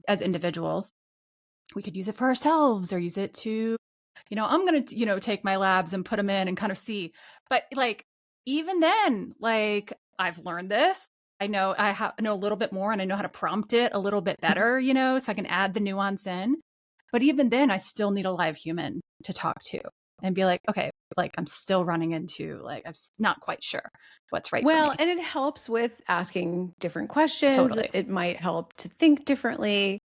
Speaker 1: as individuals, we could use it for ourselves or use it to, I'm going to, take my labs and put them in and kind of see. But like, even then, like, I've learned this. I know know a little bit more, and I know how to prompt it a little bit better, so I can add the nuance in. But even then, I still need a live human to talk to and be like, okay, like, I'm still running into, like, I'm not quite sure what's right for me.
Speaker 2: Well, and it helps with asking different questions.
Speaker 1: Totally.
Speaker 2: It might help to think differently.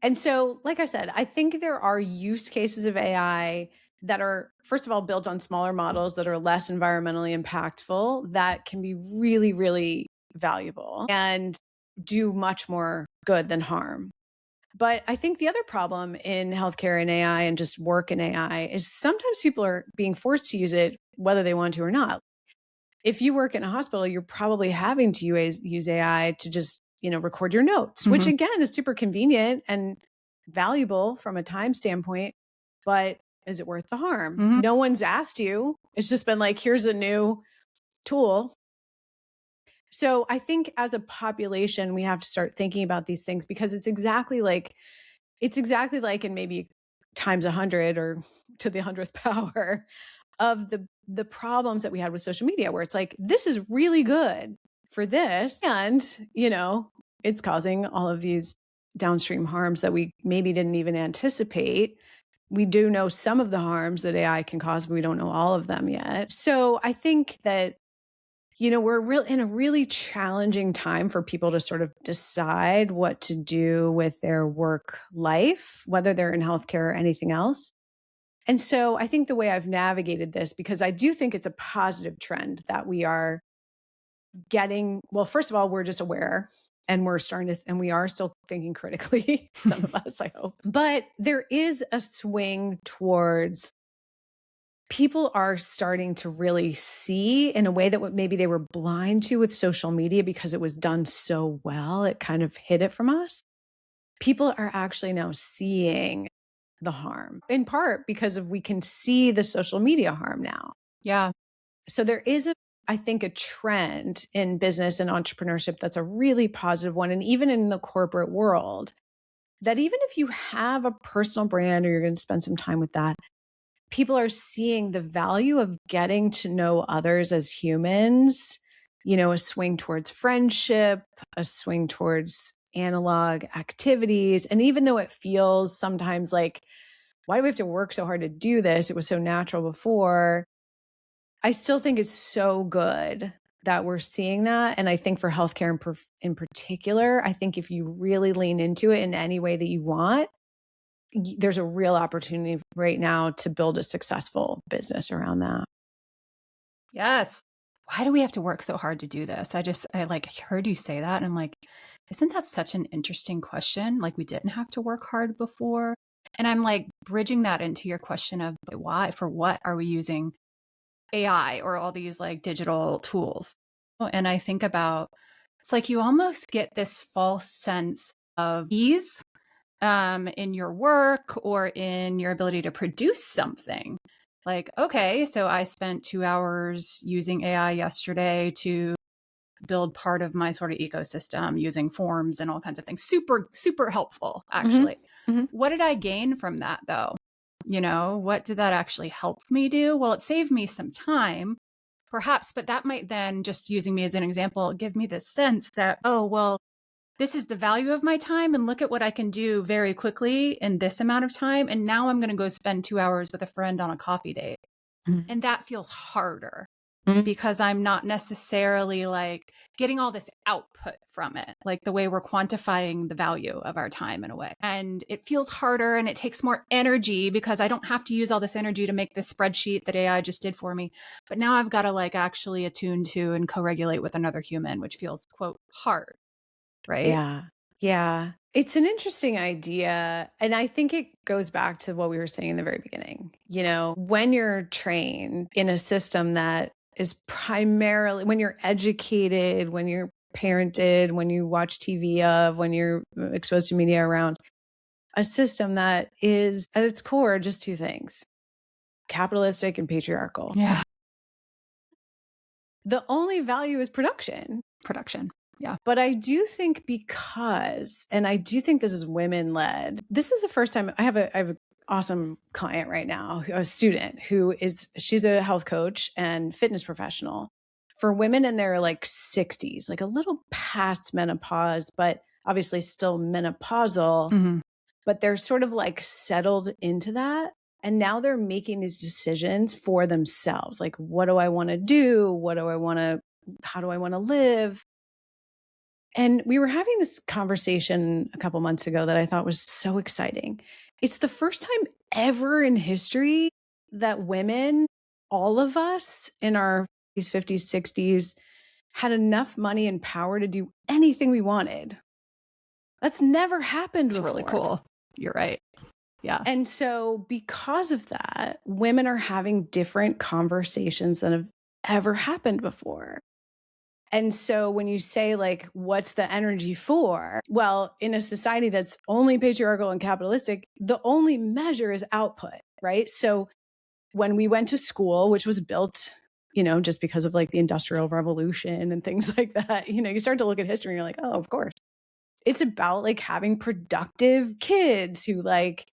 Speaker 2: And so, like I said, I think there are use cases of AI that are, first of all, built on smaller models that are less environmentally impactful, that can be really, really valuable and do much more good than harm. But I think the other problem in healthcare and AI and just work in AI is sometimes people are being forced to use it whether they want to or not. If you work in a hospital, you're probably having to use AI to just, record your notes, which again is super convenient and valuable from a time standpoint. But is it worth the harm? No one's asked you. It's just been like, here's a new tool. So I think as a population, we have to start thinking about these things, because it's exactly like in maybe times 100 or to the 100th power of the problems that we had with social media, where it's like, this is really good for this, and it's causing all of these downstream harms that we maybe didn't even anticipate. We do know some of the harms that AI can cause, but we don't know all of them yet. So I think that we're in a really challenging time for people to sort of decide what to do with their work life, whether they're in healthcare or anything else. And so I think the way I've navigated this, because I do think it's a positive trend that we are getting, well, first of all, we're just aware, and we are still thinking critically, some of us, I hope. But there is a swing towards, people are starting to really see in a way that what maybe they were blind to with social media, because it was done so well, it kind of hid it from us. People are actually now seeing the harm, in part because we can see the social media harm now.
Speaker 1: Yeah.
Speaker 2: So there is I think, a trend in business and entrepreneurship that's a really positive one. And even in the corporate world, that even if you have a personal brand or you're going to spend some time with that, people are seeing the value of getting to know others as humans, a swing towards friendship, a swing towards analog activities. And even though it feels sometimes like, why do we have to work so hard to do this? It was so natural before. I still think it's so good that we're seeing that. And I think for healthcare in particular, I think if you really lean into it in any way that you want, there's a real opportunity right now to build a successful business around that.
Speaker 1: Yes. Why do we have to work so hard to do this? I like heard you say that, and I'm like, isn't that such an interesting question? Like, we didn't have to work hard before. And I'm like bridging that into your question of why, for what are we using AI or all these like digital tools? And I think about, it's like you almost get this false sense of ease in your work or in your ability to produce something. Like, okay, so I spent 2 hours using AI yesterday to build part of my sort of ecosystem using forms and all kinds of things. Super, super helpful, actually.
Speaker 2: Mhm.
Speaker 1: What did I gain from that though? What did that actually help me do? Well, it saved me some time, perhaps, but that might then, just using me as an example, give me the sense that, oh, well, this is the value of my time and look at what I can do very quickly in this amount of time. And now I'm going to go spend 2 hours with a friend on a coffee date.
Speaker 2: Mhm.
Speaker 1: And that feels harder
Speaker 2: Mhm.
Speaker 1: because I'm not necessarily like getting all this output from it, like the way we're quantifying the value of our time in a way. And it feels harder and it takes more energy because I don't have to use all this energy to make this spreadsheet that AI just did for me. But now I've got to like actually attune to and co-regulate with another human, which feels, quote, hard, right?
Speaker 2: Yeah. Yeah. It's an interesting idea. And I think it goes back to what we were saying in the very beginning. When you're trained in a system that is primarily, when you're educated, when you're parented, when you watch TV when you're exposed to media around, a system that is at its core just two things: capitalistic and patriarchal.
Speaker 1: Yeah.
Speaker 2: The only value is production.
Speaker 1: Production. Yeah.
Speaker 2: But I do think and I do think this is women led. This is the first time I have an awesome client right now, a student she's a health coach and fitness professional for women in their like 60s, like a little past menopause, but obviously still menopausal,
Speaker 1: Mm-hmm.
Speaker 2: but they're sort of like settled into that. And now they're making these decisions for themselves. Like, what do I want to do? How do I want to live? And we were having this conversation a couple months ago that I thought was so exciting. It's the first time ever in history that women, all of us in our 50s, 60s, had enough money and power to do anything we wanted. That's never happened
Speaker 1: It's
Speaker 2: before.
Speaker 1: really cool. You're right. Yeah.
Speaker 2: And so, because of that, women are having different conversations than have ever happened before. And so when you say like, what's the energy for? Well, in a society that's only patriarchal and capitalistic, the only measure is output, right? So when we went to school, which was built, just because of like the Industrial Revolution and things like that, you start to look at history and you're like, oh, of course. It's about like having productive kids who like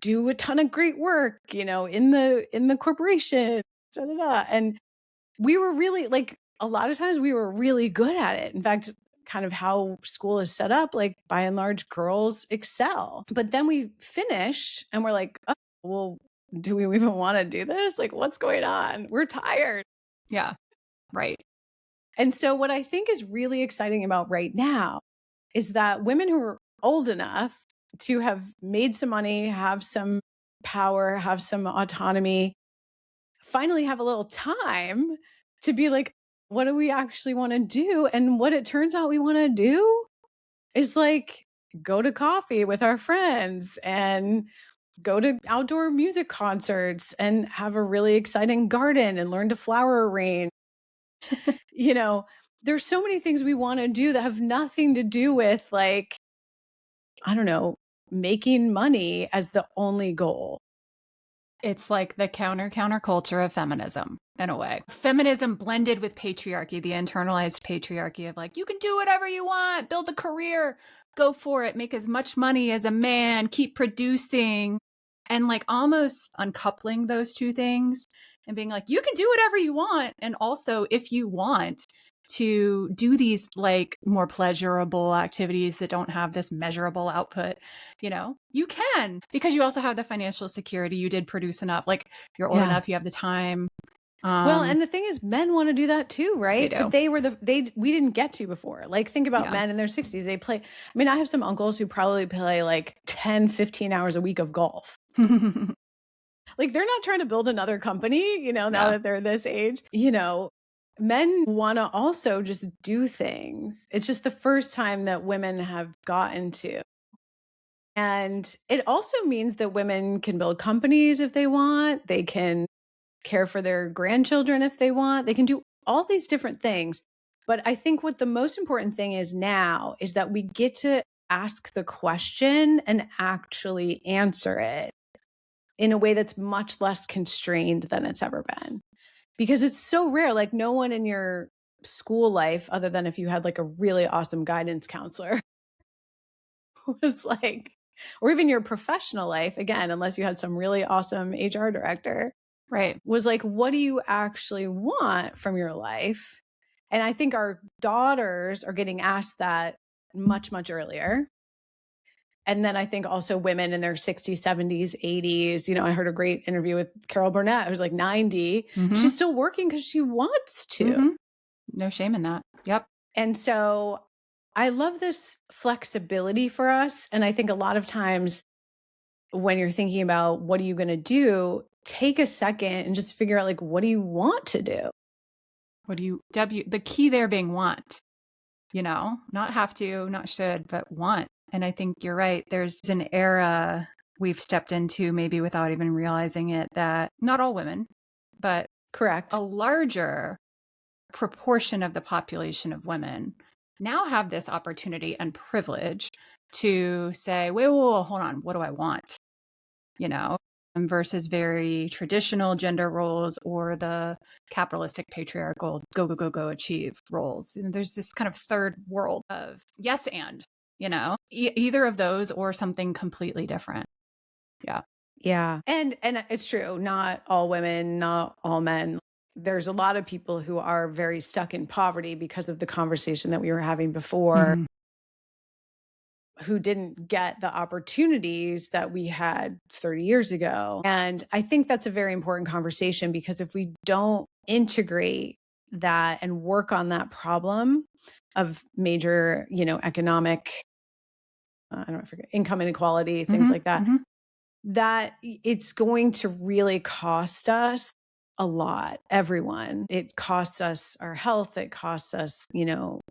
Speaker 2: do a ton of great work, in the corporation, da, da, da. And we were really like, a lot of times we were really good at it. In fact, kind of how school is set up, like by and large, girls excel. But then we finish and we're like, oh, well, do we even want to do this? Like, what's going on? We're tired.
Speaker 1: Yeah. Right.
Speaker 2: And so, what I think is really exciting about right now is that women who are old enough to have made some money, have some power, have some autonomy, finally have a little time to be like, what do we actually want to do? And what it turns out we want to do is like go to coffee with our friends and go to outdoor music concerts and have a really exciting garden and learn to flower arrange. There's so many things we want to do that have nothing to do with like, I don't know, making money as the only goal.
Speaker 1: It's like the counterculture of feminism in a way. Feminism blended with patriarchy, the internalized patriarchy of like, you can do whatever you want, build a career, go for it, make as much money as a man, keep producing. And like almost uncoupling those two things and being like, you can do whatever you want. And also, if you want to do these like more pleasurable activities that don't have this measurable output, you can, because you also have the financial security. You did produce enough, like you're old enough, you have the time.
Speaker 2: Well, and the thing is, men want to do that too, right?
Speaker 1: They do.
Speaker 2: But we didn't get to before. Like, think about men in their 60s. They play, I mean, I have some uncles who probably play like 10, 15 hours a week of golf. Like, they're not trying to build another company, now that they're this age. Men want to also just do things. It's just the first time that women have gotten to. And it also means that women can build companies if they want. They can care for their grandchildren if they want. They can do all these different things. But I think what the most important thing is now is that we get to ask the question and actually answer it in a way that's much less constrained than it's ever been. Because it's so rare. Like, no one in your school life, other than if you had like a really awesome guidance counselor, was like, or even your professional life, again, unless you had some really awesome HR director,
Speaker 1: Right.
Speaker 2: was like, what do you actually want from your life? And I think our daughters are getting asked that much, much earlier. And then I think also women in their 60s, 70s, 80s. I heard a great interview with Carol Burnett, who's like 90. She's still working because she wants to.
Speaker 1: No shame in that. Yep.
Speaker 2: And so I love this flexibility for us. And I think a lot of times when you're thinking about what are you going to do, take a second and just figure out like, what do you want to do?
Speaker 1: The key there being want, not have to, not should, but want. And I think you're right. There's an era we've stepped into, maybe without even realizing it, that not all women, but
Speaker 2: Correct.
Speaker 1: a larger proportion of the population of women now have this opportunity and privilege to say, wait, whoa, hold on, what do I want? Versus very traditional gender roles or the capitalistic patriarchal go, go, go, go achieve roles. And there's this kind of third world of yes and, either of those or something completely different. Yeah.
Speaker 2: Yeah. And it's true. Not all women, not all men. There's a lot of people who are very stuck in poverty because of the conversation that we were having before, who didn't get the opportunities that we had 30 years ago. And I think that's a very important conversation, because if we don't integrate that and work on that problem of major, economic, I forget, income inequality, things like that, that it's going to really cost us a lot, everyone. It costs us our health. It costs us,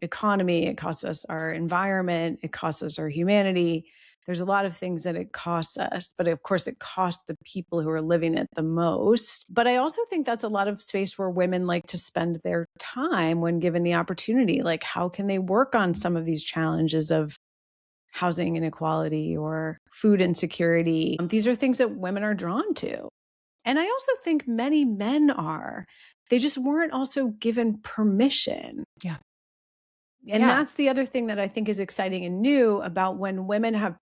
Speaker 2: economy. It costs us our environment. It costs us our humanity. There's a lot of things that it costs us, but of course it costs the people who are living it the most. But I also think that's a lot of space where women like to spend their time when given the opportunity. Like, how can they work on some of these challenges of housing inequality or food insecurity? These are things that women are drawn to. And I also think many men are. They just weren't also given permission.
Speaker 1: Yeah.
Speaker 2: And that's the other thing that I think is exciting and new about when women have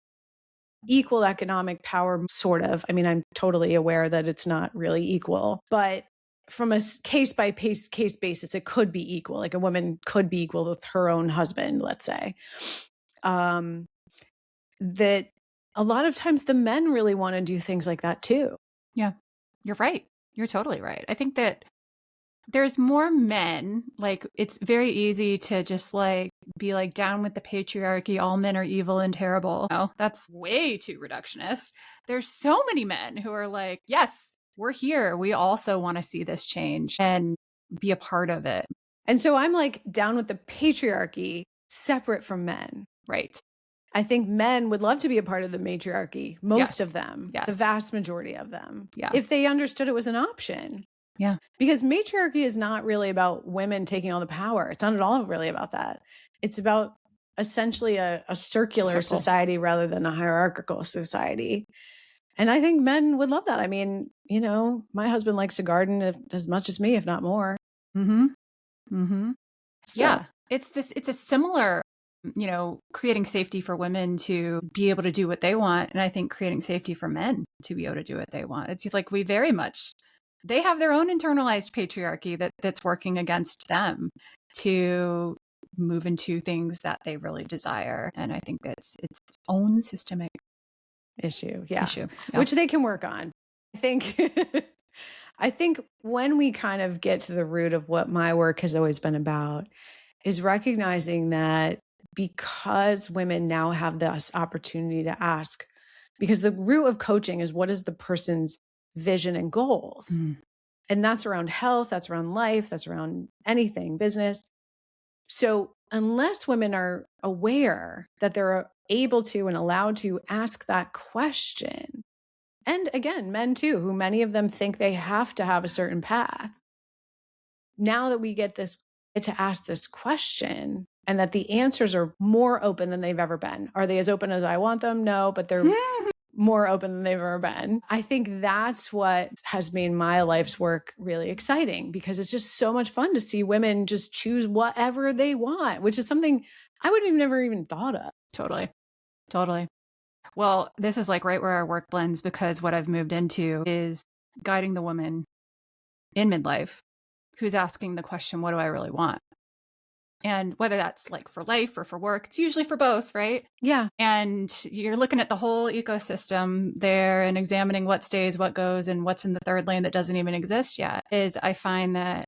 Speaker 2: equal economic power, sort of. I mean, I'm totally aware that it's not really equal, but from a case by case basis, it could be equal. Like a woman could be equal with her own husband, let's say. That a lot of times the men really want to do things like that too.
Speaker 1: Yeah, you're right. You're totally right. I think that there's more men, like it's very easy to just like be like down with the patriarchy, all men are evil and terrible. That's way too reductionist. There's so many men who are like, yes, we're here. We also want to see this change and be a part of it.
Speaker 2: And so I'm like down with the patriarchy separate from men.
Speaker 1: Right.
Speaker 2: I think men would love to be a part of the matriarchy, most of them,
Speaker 1: Yes.
Speaker 2: the vast majority of them,
Speaker 1: Yeah.
Speaker 2: if they understood it was an option.
Speaker 1: Yeah.
Speaker 2: Because matriarchy is not really about women taking all the power. It's not at all really about that. It's about essentially a circular society rather than a hierarchical society. And I think men would love that. I mean, my husband likes to garden as much as me, if not more.
Speaker 1: Yeah. It's a similar, creating safety for women to be able to do what they want. And I think creating safety for men to be able to do what they want. It's like they have their own internalized patriarchy that's working against them to move into things that they really desire. And I think it's its own systemic
Speaker 2: issue. Yeah. Which they can work on. I think when we kind of get to the root of what my work has always been about is recognizing that because women now have this opportunity to ask, because the root of coaching is what is the person's vision and goals. And that's around health, that's around life, that's around anything, business. So unless women are aware that they're able to and allowed to ask that question, and again, men too, who many of them think they have to have a certain path. Now that we get to ask this question and that the answers are more open than they've ever been. Are they as open as I want them? No, but they're more open than they've ever been. I think that's what has made my life's work really exciting, because it's just so much fun to see women just choose whatever they want, which is something I would have never even thought of.
Speaker 1: Totally. Well, this is like right where our work blends, because what I've moved into is guiding the woman in midlife who's asking the question, what do I really want? And whether that's like for life or for work, it's usually for both, right?
Speaker 2: Yeah.
Speaker 1: And you're looking at the whole ecosystem there and examining what stays, what goes, and what's in the third lane that doesn't even exist yet. Is I find that,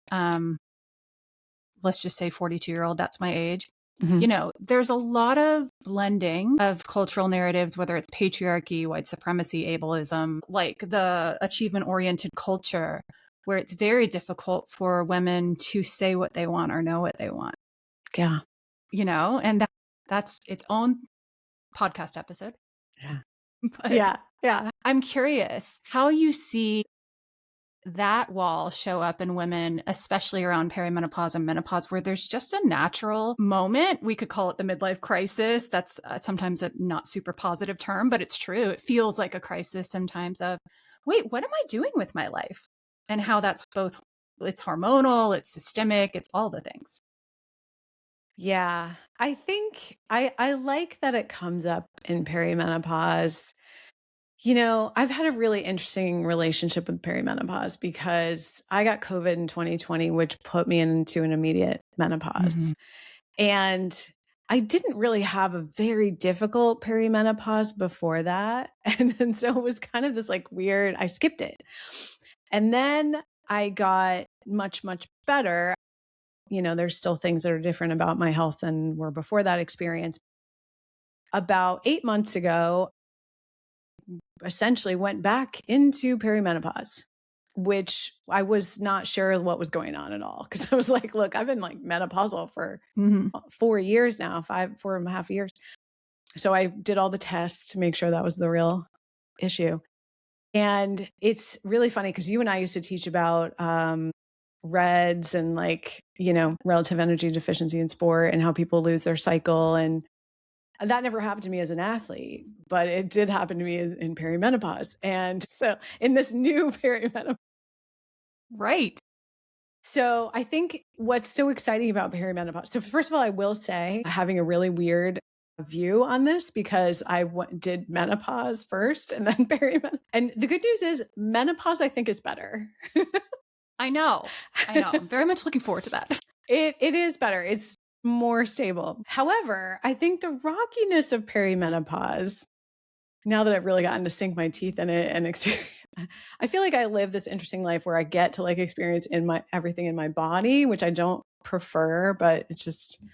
Speaker 1: let's just say 42-year-old, that's my age.
Speaker 2: Mhm.
Speaker 1: There's a lot of blending of cultural narratives, whether it's patriarchy, white supremacy, ableism, like the achievement oriented culture, where it's very difficult for women to say what they want or know what they want,
Speaker 2: Yeah.
Speaker 1: and that's its own podcast episode.
Speaker 2: Yeah.
Speaker 1: But
Speaker 2: Yeah. Yeah.
Speaker 1: I'm curious how you see that wall show up in women, especially around perimenopause and menopause, where there's just a natural moment. We could call it the midlife crisis. That's sometimes a not super positive term, but it's true. It feels like a crisis sometimes of, wait, what am I doing with my life? And how that's both, it's hormonal, it's systemic, it's all the things.
Speaker 2: Yeah. I think I like that it comes up in perimenopause. I've had a really interesting relationship with perimenopause because I got COVID in 2020, which put me into an immediate menopause. And I didn't really have a very difficult perimenopause before that. And so it was kind of this like weird, I skipped it. And then I got much, much better. There's still things that are different about my health than were before that experience. About 8 months ago, essentially went back into perimenopause, which I was not sure what was going on at all. Cause I was like, look, I've been like menopausal for 4 years now, 4.5 years. So I did all the tests to make sure that was the real issue. And it's really funny because you and I used to teach about REDs and relative energy deficiency in sport and how people lose their cycle. And that never happened to me as an athlete, but it did happen to me in perimenopause. And so in this new perimenopause.
Speaker 1: Right.
Speaker 2: So I think what's so exciting about perimenopause. So first of all, I will say having a really weird view on this because I did menopause first and then perimenopause. And the good news is menopause, I think, is better.
Speaker 1: I know. I'm very much looking forward to that.
Speaker 2: It is better. It's more stable. However, I think the rockiness of perimenopause, now that I've really gotten to sink my teeth in it and experience, I feel like I live this interesting life where I get to experience everything in my body, which I don't prefer, but it's just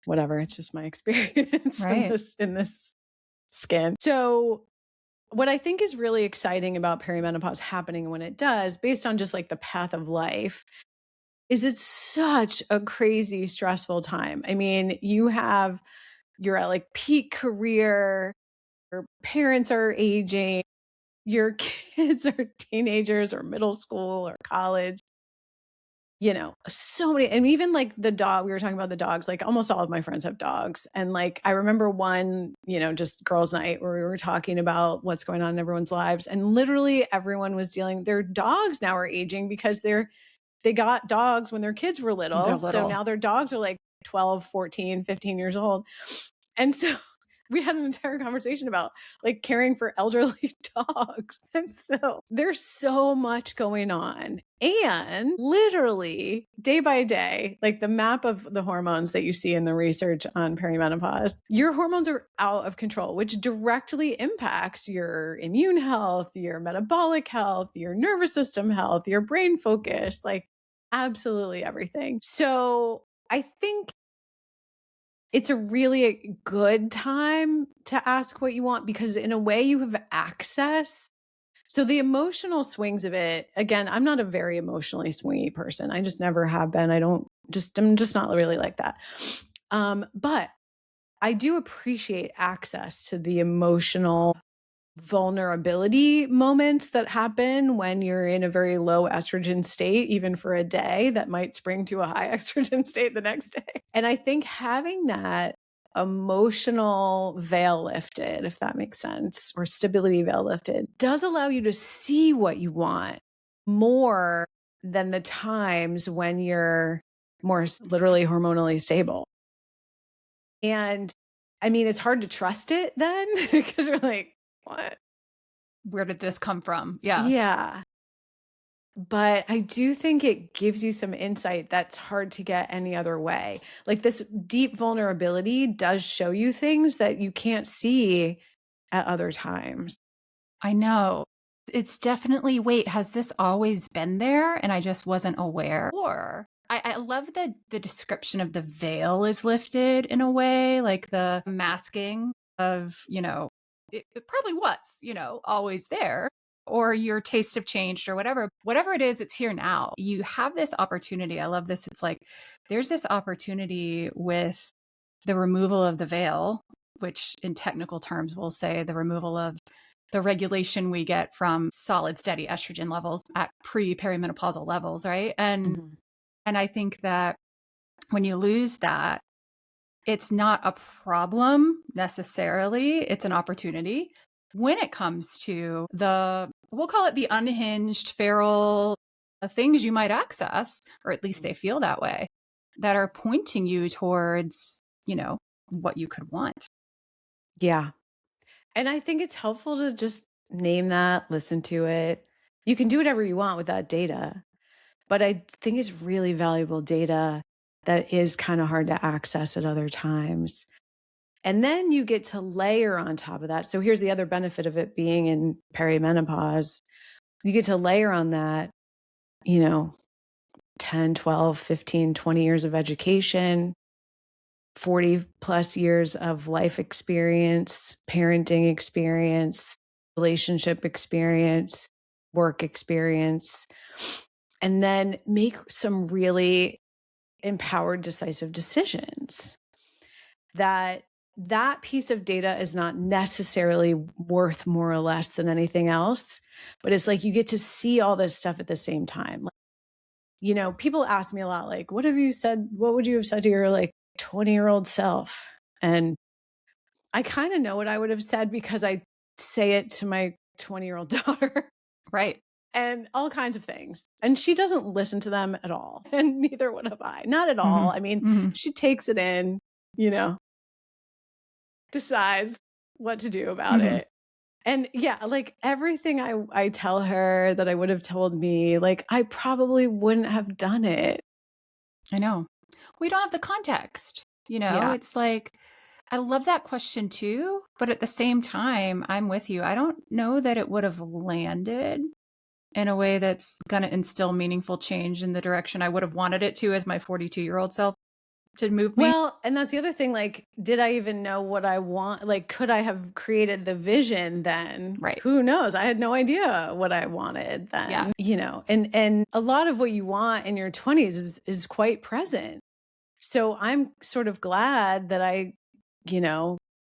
Speaker 2: whatever. It's just my experience
Speaker 1: Right.
Speaker 2: in this skin. So what I think is really exciting about perimenopause happening when it does, based on just the path of life, is it's such a crazy, stressful time. I mean, you're at peak career, your parents are aging, your kids are teenagers or middle school or college, so many, and even the dog, we were talking about the dogs, almost all of my friends have dogs. And I remember one, just girls' night where we were talking about what's going on in everyone's lives. And literally everyone was their dogs now are aging because they got dogs when their kids were little. So now their dogs are 12, 14, 15 years old. And so we had an entire conversation about caring for elderly dogs. And so there's so much going on. And literally day by day, the map of the hormones that you see in the research on perimenopause, your hormones are out of control, which directly impacts your immune health, your metabolic health, your nervous system health, your brain focus, absolutely everything. So I think it's a really good time to ask what you want because in a way you have access. So the emotional swings of it, again, I'm not a very emotionally swingy person. I just never have been. I'm just not really like that. But I do appreciate access to the emotional vulnerability moments that happen when you're in a very low estrogen state, even for a day, that might spring to a high estrogen state the next day. And I think having that emotional veil lifted, if that makes sense, or stability veil lifted, does allow you to see what you want more than the times when you're more literally hormonally stable. And I mean, it's hard to trust it then because you're like, what?
Speaker 1: Where did this come from? Yeah.
Speaker 2: Yeah. But I do think it gives you some insight that's hard to get any other way. Like this deep vulnerability does show you things that you can't see at other times.
Speaker 1: I know. It's definitely, wait, has this always been there and I just wasn't aware? Or I love that the description of the veil is lifted in a way, like the masking of, it probably was, always there. Or your tastes have changed or whatever. Whatever it is, it's here now. You have this opportunity. I love this. It's like there's this opportunity with the removal of the veil, which in technical terms we'll say the removal of the regulation we get from solid, steady estrogen levels at pre-perimenopausal levels, right?
Speaker 2: Mhm.
Speaker 1: And I think that when you lose that, it's not a problem necessarily. It's an opportunity when it comes to we'll call it the unhinged, feral things you might access, or at least they feel that way, that are pointing you towards, what you could want.
Speaker 2: Yeah. And I think it's helpful to just name that, listen to it. You can do whatever you want with that data, but I think it's really valuable data that is kind of hard to access at other times. And then you get to layer on top of that. So here's the other benefit of it being in perimenopause. You get to layer on that, you know, 10, 12, 15, 20 years of education, 40 plus years of life experience, parenting experience, relationship experience, work experience, and then make some really empowered, decisive decisions. That piece of data is not necessarily worth more or less than anything else, but it's like you get to see all this stuff at the same time. Like, people ask me a lot, like, what have you said? What would you have said to your like 20-year-old self? And I kind of know what I would have said because I say it to my 20-year-old daughter.
Speaker 1: Right.
Speaker 2: And all kinds of things. And she doesn't listen to them at all. And neither would have I. Not at all. I mean, she takes it in, decides what to do about it. And yeah, like everything I tell her that I would have told me, like I probably wouldn't have done it.
Speaker 1: I know. We don't have the context.
Speaker 2: Yeah.
Speaker 1: It's like, I love that question too. But at the same time, I'm with you. I don't know that it would have landed in a way that's going to instill meaningful change in the direction I would have wanted it to as my 42-year-old self to move me.
Speaker 2: Well, and that's the other thing. Like, did I even know what I want? Like, could I have created the vision then?
Speaker 1: Right.
Speaker 2: Who knows? I had no idea what I wanted then.
Speaker 1: Yeah.
Speaker 2: And a lot of what you want in your 20s is quite present. So I'm sort of glad that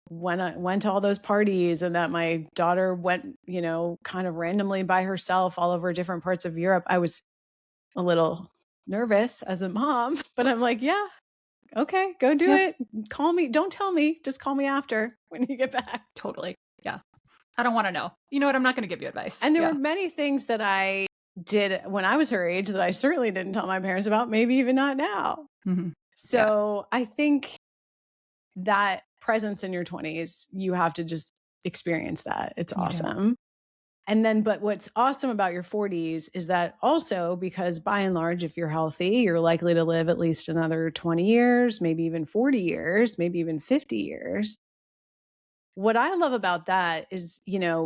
Speaker 2: when I went to all those parties and that my daughter went, kind of randomly by herself all over different parts of Europe. I was a little nervous as a mom, but I'm like, yeah, okay, go do it. Call me. Don't tell me. Just call me after when you get back.
Speaker 1: Totally. Yeah. I don't want to know. You know what? I'm not going to give you advice.
Speaker 2: And there were many things that I did when I was her age that I certainly didn't tell my parents about, maybe even not now. So I think that presence in your 20s, you have to just experience that. It's awesome. And then, but what's awesome about your 40s is that also because by and large, if you're healthy, you're likely to live at least another 20 years, maybe even 40 years, maybe even 50 years. What I love about that is,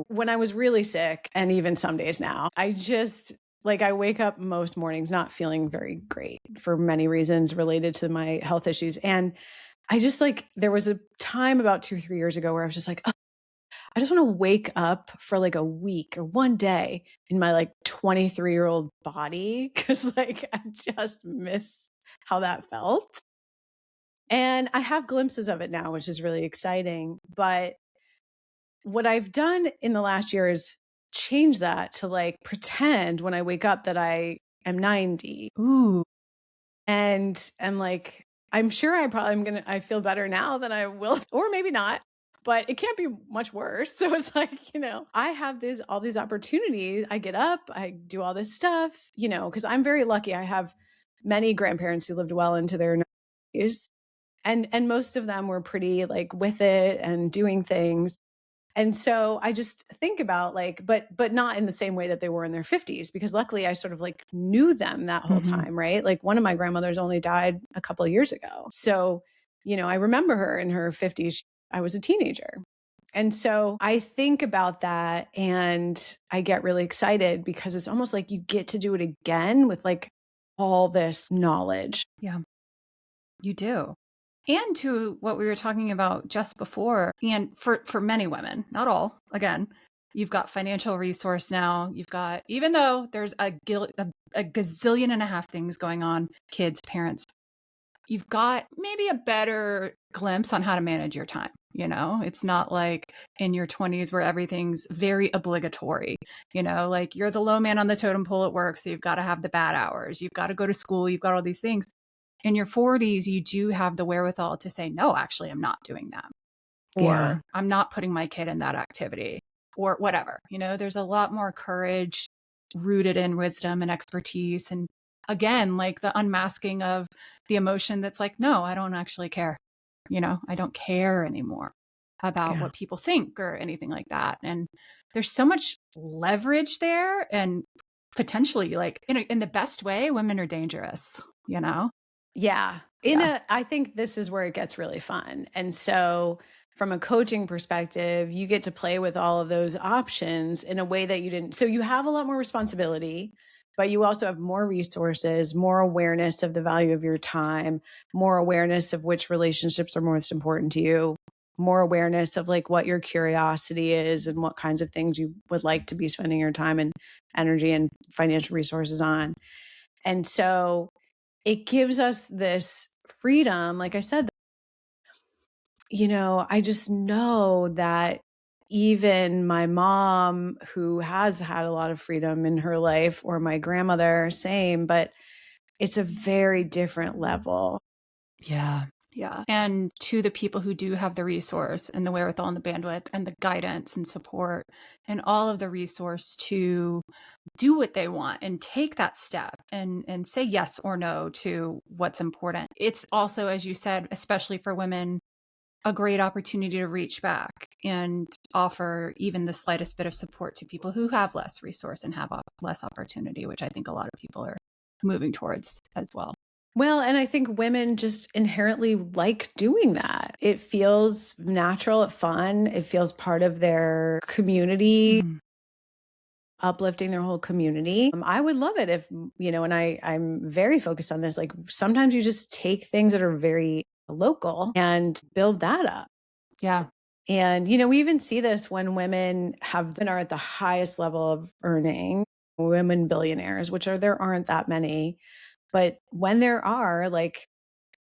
Speaker 2: when I was really sick and even some days now, I wake up most mornings not feeling very great for many reasons related to my health issues. And there was a time about 2 or 3 years ago where I was just like, oh, I just want to wake up for like a week or one day in my like 23-year-old body. Cause I just miss how that felt. And I have glimpses of it now, which is really exciting. But what I've done in the last year is change that to like pretend when I wake up that I am 90.
Speaker 1: Ooh.
Speaker 2: And I'm like, I'm sure I feel better now than I will, or maybe not, but it can't be much worse. So it's like, I have all these opportunities. I get up, I do all this stuff, because I'm very lucky. I have many grandparents who lived well into their 90s. And most of them were pretty like with it and doing things. And so I just think about like, but not in the same way that they were in their 50s, because luckily I sort of like knew them that whole time, right? Like one of my grandmothers only died a couple of years ago. So, I remember her in her 50s. I was a teenager. And so I think about that and I get really excited because it's almost like you get to do it again with like all this knowledge.
Speaker 1: Yeah, you do. And to what we were talking about just before, and for many women, not all, again, you've got financial resource now. You've got, even though there's a gazillion and a half things going on, kids, parents, you've got maybe a better glimpse on how to manage your time. It's not like in your 20s where everything's very obligatory. Like you're the low man on the totem pole at work, so you've got to have the bad hours. You've got to go to school. You've got all these things. In your 40s, you do have the wherewithal to say, no, actually, I'm not doing that.
Speaker 2: Yeah.
Speaker 1: Or I'm not putting my kid in that activity or whatever. There's a lot more courage rooted in wisdom and expertise. And again, like the unmasking of the emotion that's like, no, I don't actually care. I don't care anymore about
Speaker 2: Yeah.
Speaker 1: what people think or anything like that. And there's so much leverage there. And potentially, like in the best way, women are dangerous,
Speaker 2: Yeah. I think this is where it gets really fun. And so from a coaching perspective, you get to play with all of those options in a way that you didn't. So you have a lot more responsibility, but you also have more resources, more awareness of the value of your time, more awareness of which relationships are most important to you, more awareness of like what your curiosity is and what kinds of things you would like to be spending your time and energy and financial resources on. And so it gives us this freedom. Like I said, I just know that even my mom, who has had a lot of freedom in her life, or my grandmother, same, but it's a very different level.
Speaker 1: Yeah. Yeah. And to the people who do have the resource and the wherewithal and the bandwidth and the guidance and support and all of the resource to do what they want and take that step and say yes or no to what's important. It's also, as you said, especially for women, a great opportunity to reach back and offer even the slightest bit of support to people who have less resource and have less opportunity, which I think a lot of people are moving towards as well.
Speaker 2: Well, and I think women just inherently like doing that. It feels natural, fun. It feels part of their community, uplifting their whole community. I would love it if, and I'm very focused on this. Like sometimes you just take things that are very local and build that up.
Speaker 1: Yeah.
Speaker 2: And, we even see this when women are at the highest level of earning, women billionaires, there aren't that many. But when there are, like,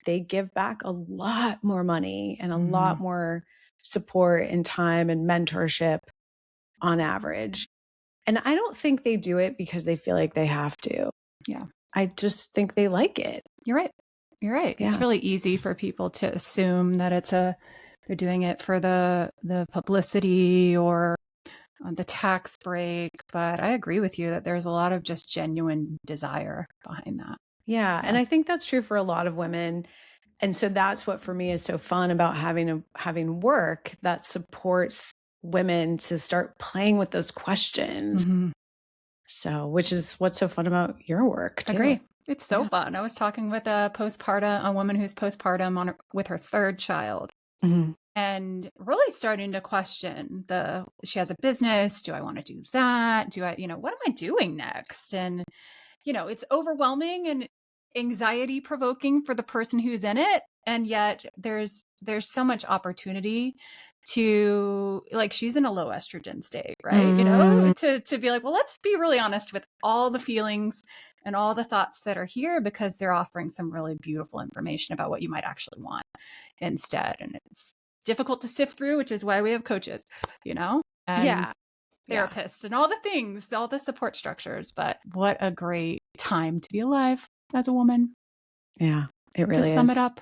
Speaker 2: they give back a lot more money and a lot more support and time and mentorship on average. And I don't think they do it because they feel like they have to.
Speaker 1: Yeah.
Speaker 2: I just think they like it.
Speaker 1: You're right. You're right.
Speaker 2: Yeah.
Speaker 1: It's really easy for people to assume that they're doing it for the publicity or the tax break. But I agree with you that there's a lot of just genuine desire behind that.
Speaker 2: Yeah. And I think that's true for a lot of women. And so that's what for me is so fun about having work that supports women to start playing with those questions. So, which is what's so fun about your work too.
Speaker 1: Agree. It's so fun. I was talking with a woman who's postpartum with her third child. And really starting to question she has a business. Do I want to do that? What am I doing next? And, it's overwhelming and anxiety provoking for the person who's in it. And yet there's so much opportunity to, like, she's in a low estrogen state, right? To be like, well, let's be really honest with all the feelings and all the thoughts that are here, because they're offering some really beautiful information about what you might actually want instead. And it's difficult to sift through, which is why we have coaches, and therapists and all the things, all the support structures. But what a great time to be alive as a woman.
Speaker 2: Yeah, it really is.
Speaker 1: To sum it up.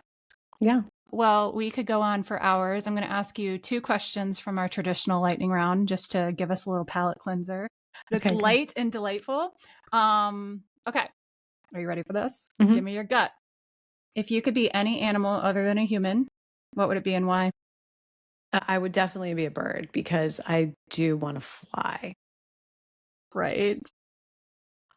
Speaker 2: Yeah.
Speaker 1: Well, we could go on for hours. I'm going to ask you 2 questions from our traditional lightning round just to give us a little palate cleanser. It's light and delightful. Okay. Are you ready for this? Give me your gut. If you could be any animal other than a human, what would it be and why?
Speaker 2: I would definitely be a bird because I do want to fly.
Speaker 1: Right.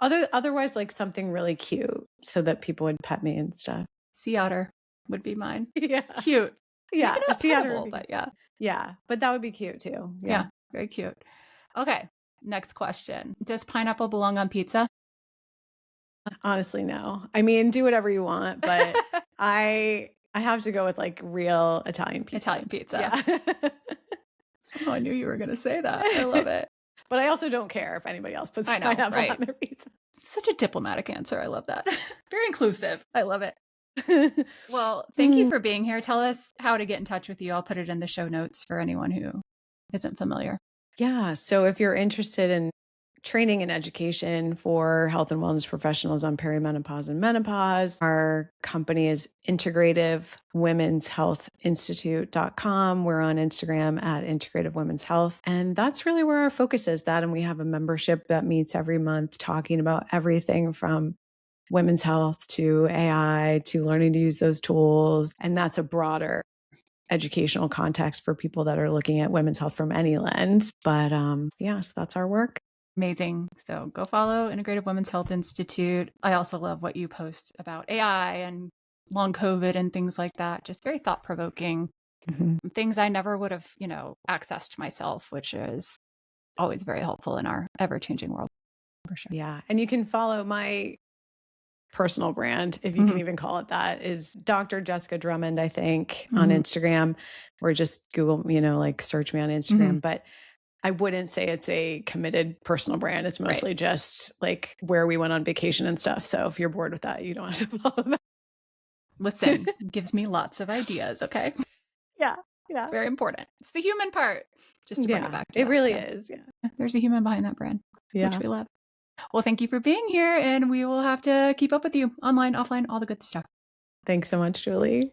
Speaker 2: Otherwise, like something really cute so that people would pet me and stuff.
Speaker 1: Sea otter would be mine.
Speaker 2: Yeah.
Speaker 1: Cute.
Speaker 2: Yeah.
Speaker 1: Maybe
Speaker 2: A
Speaker 1: not
Speaker 2: sea otter would
Speaker 1: pettable,
Speaker 2: be
Speaker 1: but yeah.
Speaker 2: Yeah. But that would be cute too.
Speaker 1: Yeah. Very cute. Okay. Next question. Does pineapple belong on pizza?
Speaker 2: Honestly, no. I mean, do whatever you want, but I have to go with like real Italian pizza.
Speaker 1: Italian pizza.
Speaker 2: Yeah.
Speaker 1: Somehow I knew you were going to say that. I love it.
Speaker 2: But I also don't care if anybody else puts
Speaker 1: I know,
Speaker 2: pineapple
Speaker 1: right?
Speaker 2: on their pizza.
Speaker 1: Such a diplomatic answer. I love that. Very inclusive. I love it. Well, thank you for being here. Tell us how to get in touch with you. I'll put it in the show notes for anyone who isn't familiar.
Speaker 2: Yeah. So if you're interested in training and education for health and wellness professionals on perimenopause and menopause, our company is Integrative Women's Health Institute.com. We're on Instagram at Integrative Women's Health. And that's really where our focus is that. And we have a membership that meets every month talking about everything from women's health to AI to learning to use those tools. And that's a broader educational context for people that are looking at women's health from any lens. But yeah, so that's our work.
Speaker 1: Amazing. So go follow Integrative Women's Health Institute. I also love what you post about AI and long COVID and things like that. Just very thought provoking. Mm-hmm. Things I never would have, accessed myself, which is always very helpful in our ever changing world. For sure.
Speaker 2: Yeah. And you can follow my personal brand, if you can even call it that, is Dr. Jessica Drummond, I think, on Instagram, or just Google, like search me on Instagram. But I wouldn't say it's a committed personal brand. It's mostly just like where we went on vacation and stuff. So if you're bored with that, you don't have to follow that.
Speaker 1: Listen, gives me lots of ideas. Okay.
Speaker 2: Yeah.
Speaker 1: It's very important. It's the human part. Just to bring it back.
Speaker 2: It really is. Yeah.
Speaker 1: There's a human behind that brand, which we love. Well, thank you for being here, and we will have to keep up with you online, offline, all the good stuff.
Speaker 2: Thanks so much, Julie.